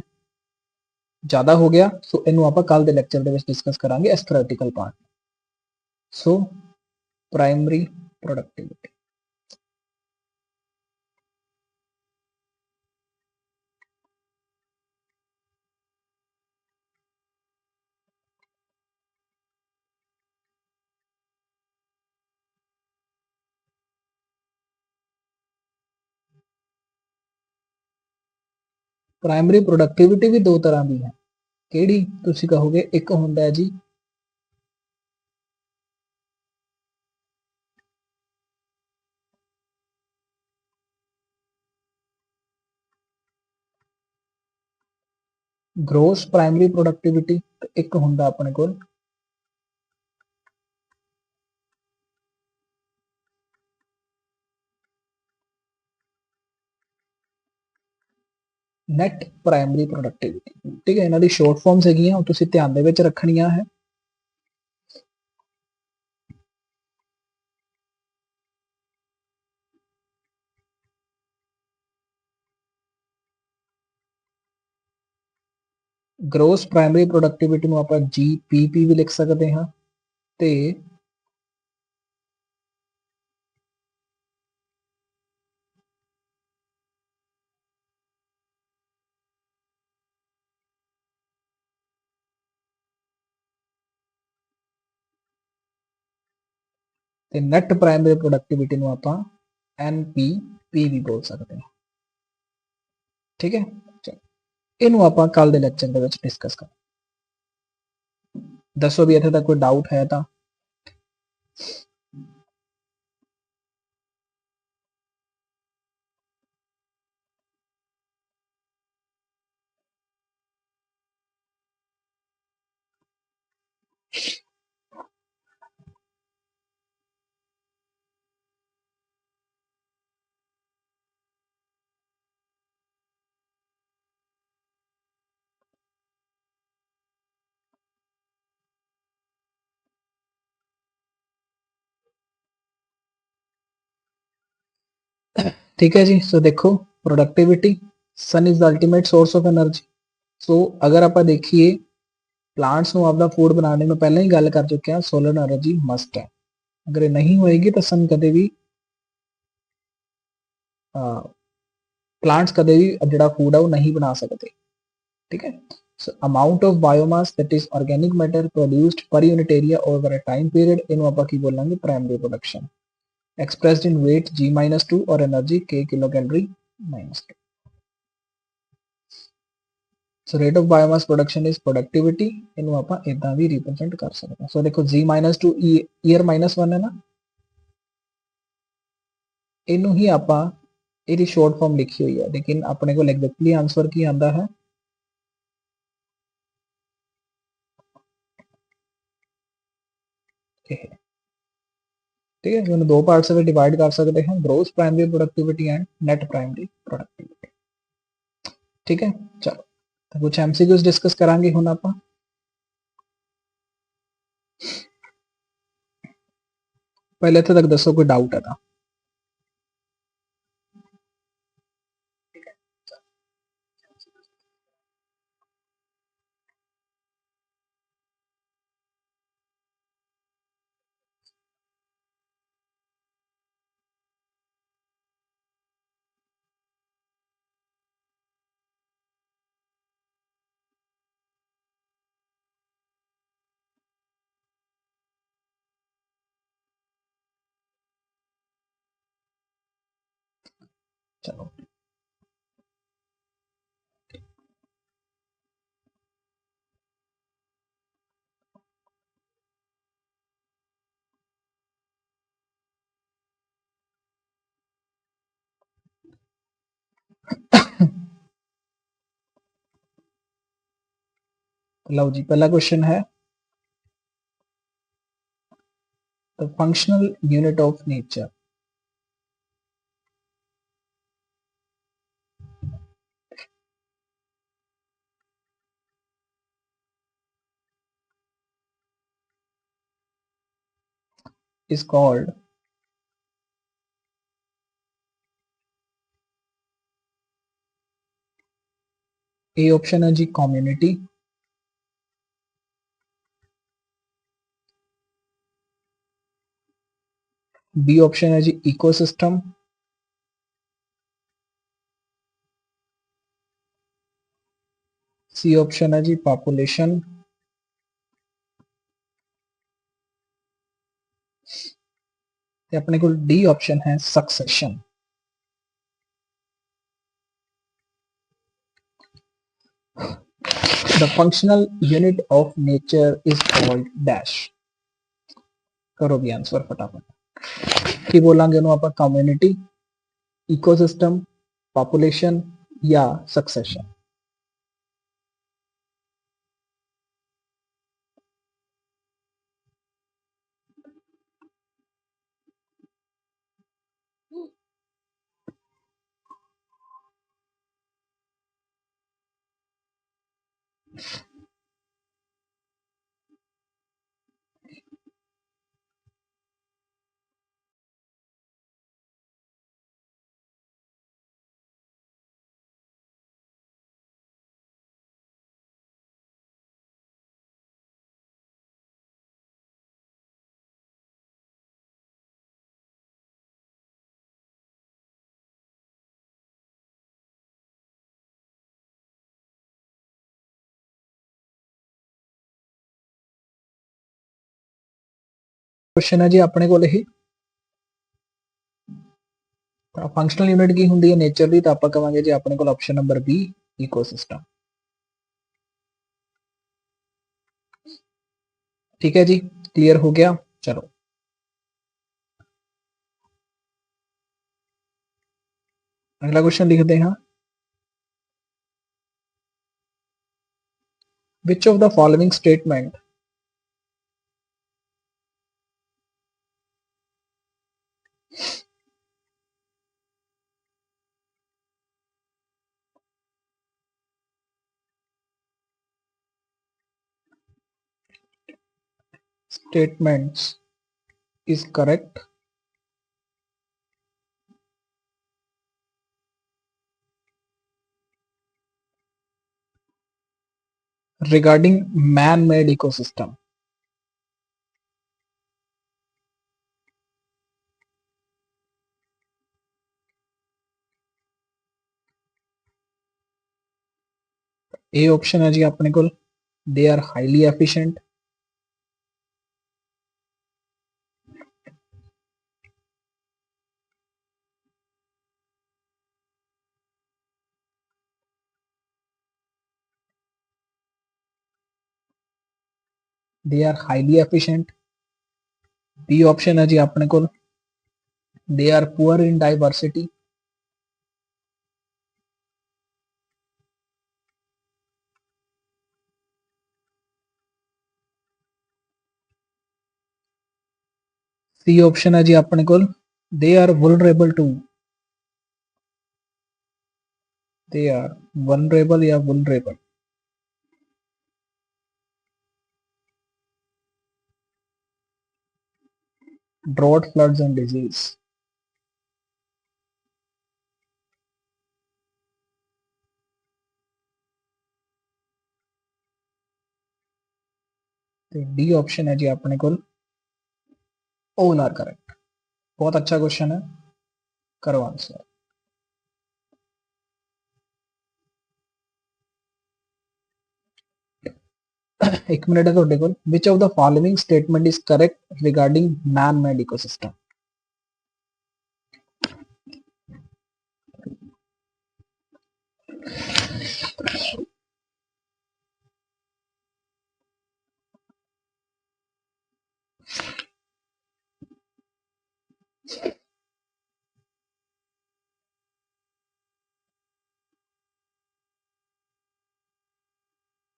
ज़्यादा हो गया सो इनू आप कल के लैक्चर के डिस्कस करांगे इस theoretical part. So primary productivity, primary productivity भी दो तरह की है। ਕਿਹੜੀ ਤੁਸੀਂ ਕਹੋਗੇ, ਇੱਕ ਹੁੰਦਾ ਹੈ ਜੀ ग्रोस प्राइमरी प्रोडक्टिविटी, ਤੇ ਇੱਕ ਹੁੰਦਾ ਆਪਣੇ ਕੋਲ ਨੈਟ ਪ੍ਰਾਇਮਰੀ ਪ੍ਰੋਡਕਟਿਵਿਟੀ। ਠੀਕ ਹੈ, ਇਹਨਾਂ ਦੀ ਸ਼ਾਰਟ ਫਾਰਮਸ ਹੈਗੀਆਂ, ਉਹ ਤੁਸੀਂ ਧਿਆਨ ਦੇ ਵਿੱਚ ਰੱਖਣੀਆਂ ਹੈ। ग्रोस प्राइमरी प्रोडक्टिविटी ਨੂੰ ਆਪਾਂ GPP ਵੀ ਲਿਖ ਸਕਦੇ ਹਾਂ, ਤੇ ਤੇ ਨੈਟ ਪ੍ਰਾਇਮਰੀ ਪ੍ਰੋਡਕਟਿਵਿਟੀ ਨੂੰ ਆਪਾਂ NPP ਵੀ ਬੋਲ ਸਕਦੇ ਹਾਂ। ਠੀਕ ਹੈ, ਇਹਨੂੰ ਆਪਾਂ ਕੱਲ ਦੇ ਲੈਕਚਰ ਦੇ ਵਿੱਚ ਡਿਸਕਸ ਕਰਾਂਗੇ। ਦੱਸੋ ਵੀ ਇੱਥੇ ਤੱਕ ਕੋਈ ਡਾਊਟ ਹੈ ਤਾਂ। ठीक है जी, सो देखो productivity, sun is the ultimate source of energy. So अगर आप देखिए प्लांट्स ਨੂੰ ਆਪਦਾ ਫੂਡ ਬਣਾਉਣੇ ਨੂੰ ਪਹਿਲਾਂ ਹੀ ਗੱਲ ਕਰ ਚੁੱਕੇ ਹਾਂ, ਸੋਲਰ એનર્ਜੀ ਮਸਟ ਹੈ। ਅਗਰ ਇਹ ਨਹੀਂ ਹੋਏਗੀ ਤਾਂ ਸਨ ਕਦੇ ਵੀ प्लांट्स कदे भी ਜਿਹੜਾ ਫੂਡ ਹੈ ਉਹ ਨਹੀਂ ਬਣਾ ਸਕਦੇ। ठीक है, so amount of biomass that is organic matter produced per unit area over a time period, ਇਹਨੂੰ ਆਪਾਂ ਕੀ ਬੋਲਾਂਗੇ, primary production, expressed in weight G-2 or energy K kilocalorie minus 2. So rate of biomass production is productivity, ਇਹਨੂੰ ਆਪਾਂ ਇਦਾਂ ਵੀ represent ਕਰ ਸਕਦੇ ਹਾਂ। so ਦੇਖੋ G-2 year -1 ਹੈ ਨਾ, ਇਹਨੂੰ ਹੀ ਆਪਾਂ ਇਹਦੀ short form ਲਿਖੀ ਹੋਈ ਹੈ, ਲੇਕਿਨ ਆਪਣੇ ਕੋਲ ਐਗਜ਼ੈਕਟਲੀ ਆਨਸਰ ਕੀ ਆਂਦਾ ਹੈ, ਇਹ। ठीक है, तो दो पार्ट से डिवाइड कर सकते हैं, gross primary productivity and net primary productivity. ठीक है, चलो तो कुछ एमसीक्यूज डिस्कस करांगे हुण आपां। पहले इत्थे तक दसो कोई डाउट है तां। चलो लो जी पहला क्वेश्चन है the functional unit of nature is called A option है जी कम्युनिटी, बी ऑप्शन है जी इकोसिस्टम, सी ऑप्शन है जी पॉपुलेशन, ते अपने को डी ऑप्शन है succession. The functional unit of nature is called dash. करो भी आंसर फटाफट की बोलांगे नु आप कम्युनिटी, इकोसिस्टम, पॉपुलेशन या सक्सेशन। क्वेश्चन है जी अपने को फंक्शनल यूनिट की होंगी है नेचर की, तो आप कहेंगे जी अपने को ऑप्शन नंबर बी इकोसिस्टम। ठीक है जी, क्लियर हो गया। चलो अगला क्वेश्चन लिखते हैं। Which of the following statement statements is correct regarding man-made ecosystem? A option है जी अपने को they are highly efficient, they are highly efficient, B option है जी अपने को they are poor in diversity, C option है जी अपने को they are vulnerable to, they are vulnerable या vulnerable drought floods and disease. D option है जी अपने को ऑल आर करेक्ट। बहुत अच्छा क्वेश्चन है, करो आंसर। एक मिनट है तो देखो विच of the following statement is correct regarding man made ecosystem.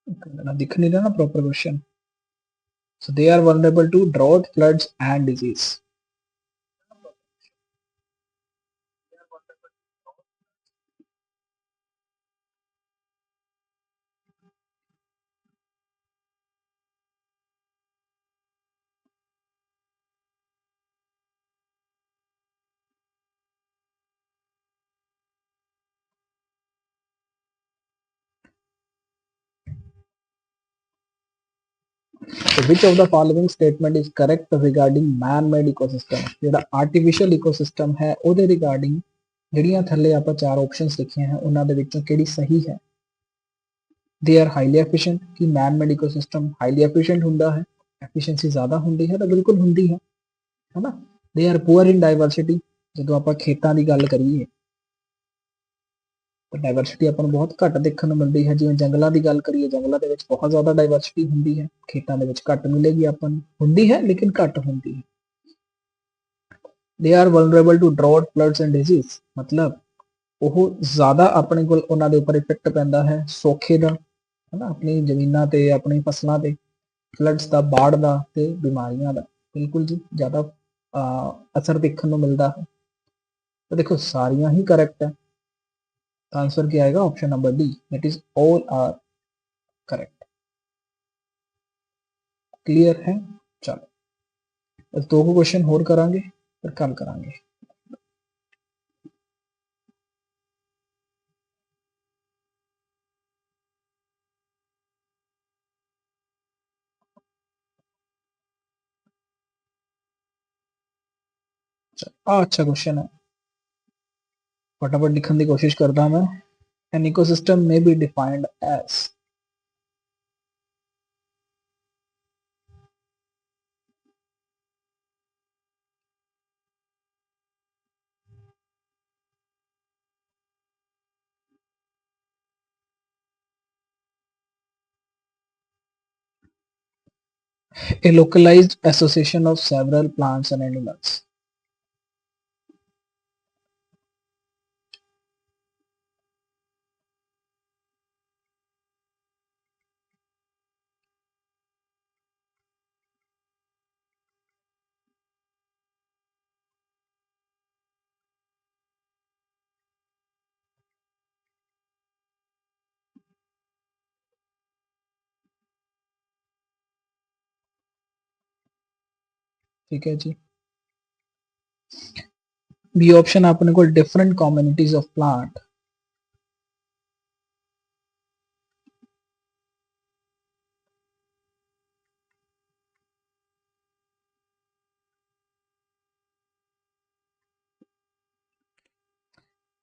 दिख नहीं रहा ना proper question. So they are vulnerable to drought, floods and disease. So which of the following statement is correct regarding man-made ecosystem? ਜਿਹੜਾ artificial ecosystem ਹੈ ਉਹਦੇ regarding ਜਿਹੜੀਆਂ ਥੱਲੇ ਆਪਾਂ ਚਾਰ ਆਪਸ਼ਨਸ ਲਿਖੀਆਂ ਹੈ ਉਹਨਾਂ ਦੇ ਵਿੱਚੋਂ ਕਿਹੜੀ ਸਹੀ ਹੈ? They are highly efficient ਕਿ man-made ecosystem highly efficient ਹੁੰਦਾ ਹੈ, efficiency ਜ਼ਿਆਦਾ ਹੁੰਦੀ ਹੈ ਤਾਂ ਬਿਲਕੁਲ ਹੁੰਦੀ ਹੈ ਨਾ। They are poor in diversity ਜਦੋਂ ਆਪਾਂ ਖੇਤਾਂ ਦੀ ਗੱਲ ਕਰੀਏ ਤਾਂ ਡਾਇਵਰਸਿਟੀ ਆਪਾਂ ਨੂੰ ਬਹੁਤ ਘੱਟ ਦੇਖਣ ਨੂੰ ਮਿਲਦੀ ਹੈ। ਜਿਵੇਂ ਜੰਗਲਾਂ ਦੀ ਗੱਲ ਕਰੀਏ, ਜੰਗਲਾਂ ਦੇ ਵਿੱਚ ਬਹੁਤ ਜ਼ਿਆਦਾ ਡਾਇਵਰਸਿਟੀ ਹੁੰਦੀ ਹੈ, ਖੇਤਾਂ ਦੇ ਵਿੱਚ ਘੱਟ ਮਿਲੇਗੀ ਆਪਾਂ ਨੂੰ, ਹੁੰਦੀ ਹੈ ਲੇਕਿਨ ਘੱਟ ਹੁੰਦੀ ਹੈ। They are vulnerable to drought, floods and disease ਮਤਲਬ ਉਹ ਜ਼ਿਆਦਾ ਆਪਣੇ ਕੋਲ ਉਹਨਾਂ ਦੇ ਉੱਪਰ ਇਫੈਕਟ ਪੈਂਦਾ ਹੈ ਸੋਕੇ ਦਾ, ਹਨਾ, ਆਪਣੀ ਜ਼ਮੀਨਾਂ ਤੇ ਆਪਣੀ ਫਸਲਾਂ ਤੇ, ਫਲੱਡਸ ਦਾ, ਬਾੜ ਦਾ ਤੇ ਬਿਮਾਰੀਆਂ ਦਾ ਬਿਲਕੁਲ ਜੀ ਜ਼ਿਆਦਾ ਅਸਰ ਦੇਖਣ ਨੂੰ ਮਿਲਦਾ ਹੈ। ਤਾਂ ਦੇਖੋ ਸਾਰੀਆਂ ਹੀ ਕਰੈਕਟ ਹੈ, ਤਾਂ आंसर क्या आएगा? Option number D, that is all are correct. Clear है? चलो बस दो क्वेश्चन होर करांगे फिर कल करांगे। अच्छा क्वेश्चन है, फटाफट लिखने की कोशिश करता मैं। An ecosystem may be defined as a localized association of several plants and animals। ठीक है जी। बी ऑप्शन अपने को different communities of plant,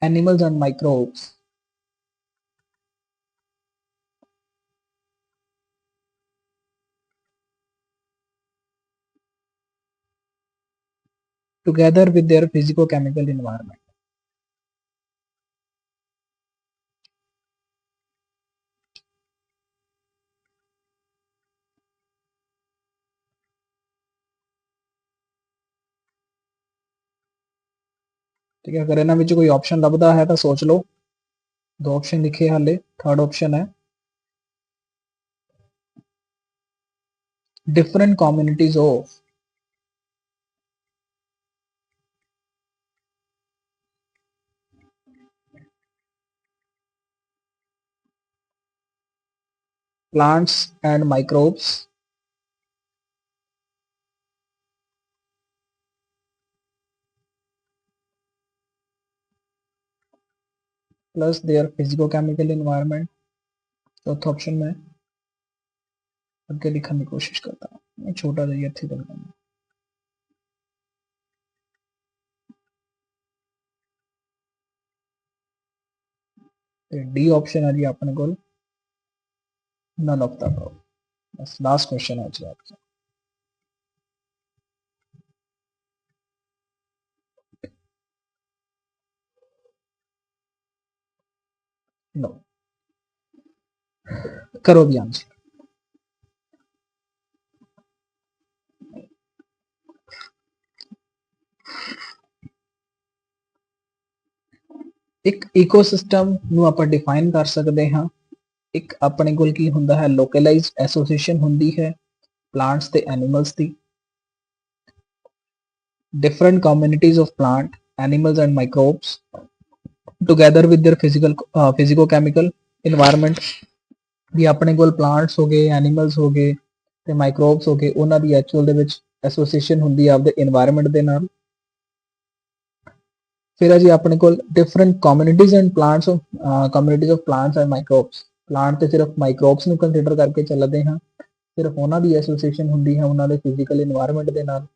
animals and microbes. together with their physico-chemical environment। ठीक है, अगर इन्होंने कोई ऑप्शन लभदा है तो सोच लो। दो ऑप्शन लिखे हाले, थर्ड ऑप्शन है different communities of plants and microbes plus their physico-chemical environment। चौथा ऑप्शन में आगे लिखने की कोशिश करता हूँ, छोटा सा ये थी करना। डी ऑप्शन है जी अपने को नन ऑफ द अबव। बस लास्ट क्वेश्चन है जी आपका। नो, करो भी आंसर। एक इकोसिस्टम ਨੂੰ ਆਪਾਂ ਡਿਫਾਈਨ ਕਰ ਸਕਦੇ ਹਾਂ ਇੱਕ ਆਪਣੇ ਕੋਲ ਕੀ ਹੁੰਦਾ ਹੈ ਲੋਕਲਾਈਜ਼ਡ ਐਸੋਸੀਏਸ਼ਨ ਹੁੰਦੀ ਹੈ ਪਲਾਂਟਸ ਤੇ animals the different communities of plant animals and microbes together with their physico-chemical environment ਵੀ ਆਪਣੇ ਕੋਲ ਪਲਾਂਟਸ ਹੋ ਗਏ ਐਨੀਮਲਸ ਹੋ ਗਏ ਤੇ ਮਾਈਕਰੋਬਸ ਹੋ ਗਏ ਉਹਨਾਂ ਦੀ ਐਕਚੁਅਲ ਦੇ ਵਿੱਚ ਐਸੋਸੀਏਸ਼ਨ ਹੁੰਦੀ ਹੈ ਆਪਦੇ এনवायरमेंट ਦੇ ਨਾਲ ਫਿਰ ਹੈ ਜੀ ਆਪਣੇ ਕੋਲ different communities and plants communities of plants and microbes plant ਤੇ ਸਿਰਫ ਮਾਈਕਰੋਬਸ ਨੂੰ ਕੰਸੀਡਰ ਕਰਕੇ ਚੱਲਦੇ ਹਾਂ ਸਿਰਫ ਉਹਨਾਂ ਦੀ ਐਸੋਸੀਏਸ਼ਨ ਹੁੰਦੀ ਹੈ ਉਹਨਾਂ ਦੇ ਫਿਜ਼ੀਕਲ এনवायरमेंट ਦੇ ਨਾਲ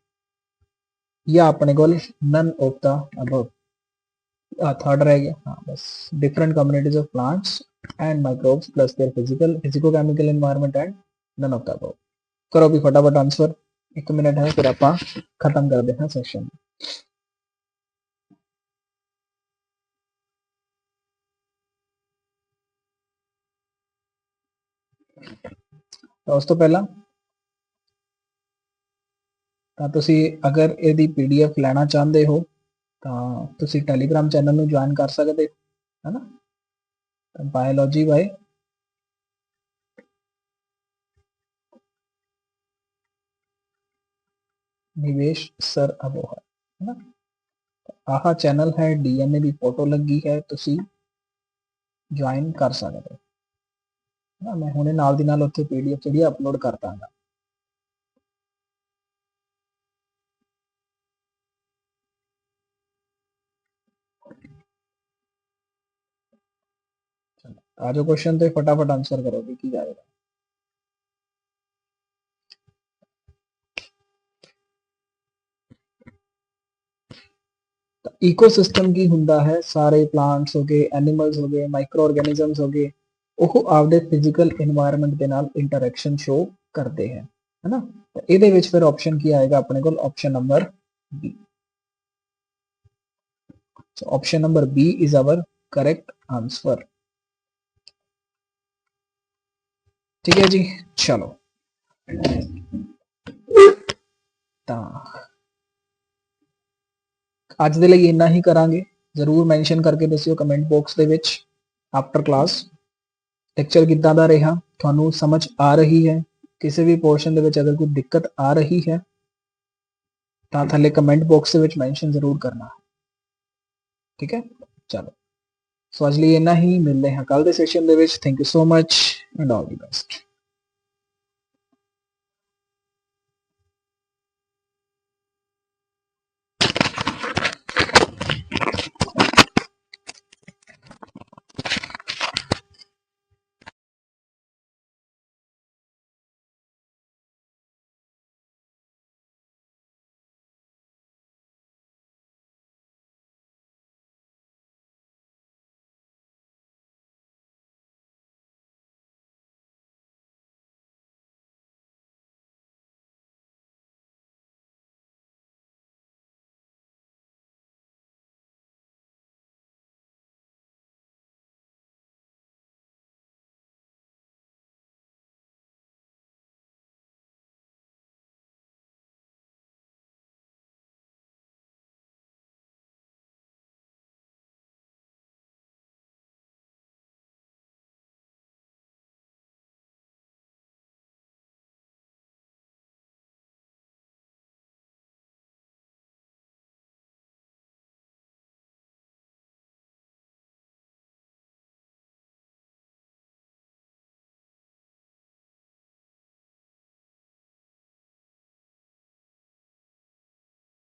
ਜਾਂ ਆਪਣੇ ਕੋਲ none of the above third रह गया हाँ बस different communities of plants and microbes plus their physicochemical environment and none of the above करो भी फटाफट आंसर 1 मिनट है फिर ਆਪਾਂ खत्म करते हैं सेशन तो उस तो पहला ਤਾਂ ਤੁਸੀਂ ਅਗਰ ਇਹਦੀ ਪੀਡੀਐਫ ਲੈਣਾ ਚਾਹੁੰਦੇ ਹੋ ਤਾਂ ਤੁਸੀਂ ਟੈਲੀਗ੍ਰਾਮ ਚੈਨਲ ਨੂੰ ਜੁਆਇਨ ਕਰ ਸਕਦੇ ਹੋ ਹੈ ਨਾ ਬਾਇਓਲੋਜੀ ਬਾਈ निवेश सर अबोहर है ना आहा चैनल है डीएनए की फोटो लगी है ਤੁਸੀਂ ज्वाइन कर सकते हो ना मैं ਹੁਣੇ ਨਾਲ ਦੀ ਨਾਲ ਉੱਥੇ ਪੀਡੀਐਫ ਜਿਹੜੀ ਅਪਲੋਡ ਕਰ ਦਾਂਗਾ आ जाओ क्वेश्चन ਤੇ फटाफट आंसर करो भी ਕੀ ਜਾਏਗਾ ਤਾਂ ਇਕੋਸਿਸਟਮ ਕੀ ਹੁੰਦਾ ਹੈ ਸਾਰੇ ਪਲਾਂਟਸ ਹੋ ਗਏ ਐਨੀਮਲਸ ਹੋ ਗਏ ਮਾਈਕਰੋ ਆਰਗੇਨਿਜ਼ਮਸ ਹੋ ਗਏ ਉਹ ਆਪਦੇ ਫਿਜ਼ੀਕਲ এনवायरमेंट ਦੇ ਨਾਲ ਇੰਟਰੈਕਸ਼ਨ ਸ਼ੋ ਕਰਦੇ ਹੈ ਹੈਨਾ ਤਾਂ ਇਹਦੇ ਵਿੱਚ ਫਿਰ ਆਪਸ਼ਨ ਕੀ ਆਏਗਾ ਆਪਣੇ ਕੋਲ option number B so option number B is our correct answer ठीक है जी चलो ਤਾਂ ਅੱਜ ਦੇ ਲਈ ਇੰਨਾ ਹੀ ਕਰਾਂਗੇ ਜ਼ਰੂਰ ਮੈਂਸ਼ਨ ਕਰਕੇ ਦੱਸਿਓ ਕਮੈਂਟ ਬਾਕਸ ਦੇ ਵਿੱਚ ਆਫਟਰ ਕਲਾਸ ਲੈਕਚਰ ਕਿੱਦਾਂ ਦਾ ਰਿਹਾ ਤੁਹਾਨੂੰ ਸਮਝ ਆ ਰਹੀ ਹੈ ਕਿਸੇ ਵੀ ਪੋਰਸ਼ਨ ਦੇ ਵਿੱਚ ਅਗਰ ਕੋਈ ਦਿੱਕਤ ਆ ਰਹੀ ਹੈ ਤਾਂ ਥੱਲੇ ਕਮੈਂਟ ਬਾਕਸ ਦੇ ਵਿੱਚ ਮੈਂਸ਼ਨ ਜ਼ਰੂਰ ਕਰਨਾ ਠੀਕ ਹੈ ਚਲੋ ਸੋ ਅੱਜ ਲਈ ਇੰਨਾ ਹੀ ਮਿਲਦੇ ਹਾਂ ਕੱਲ ਦੇ ਸੈਸ਼ਨ ਦੇ ਵਿੱਚ thank you so much and all the best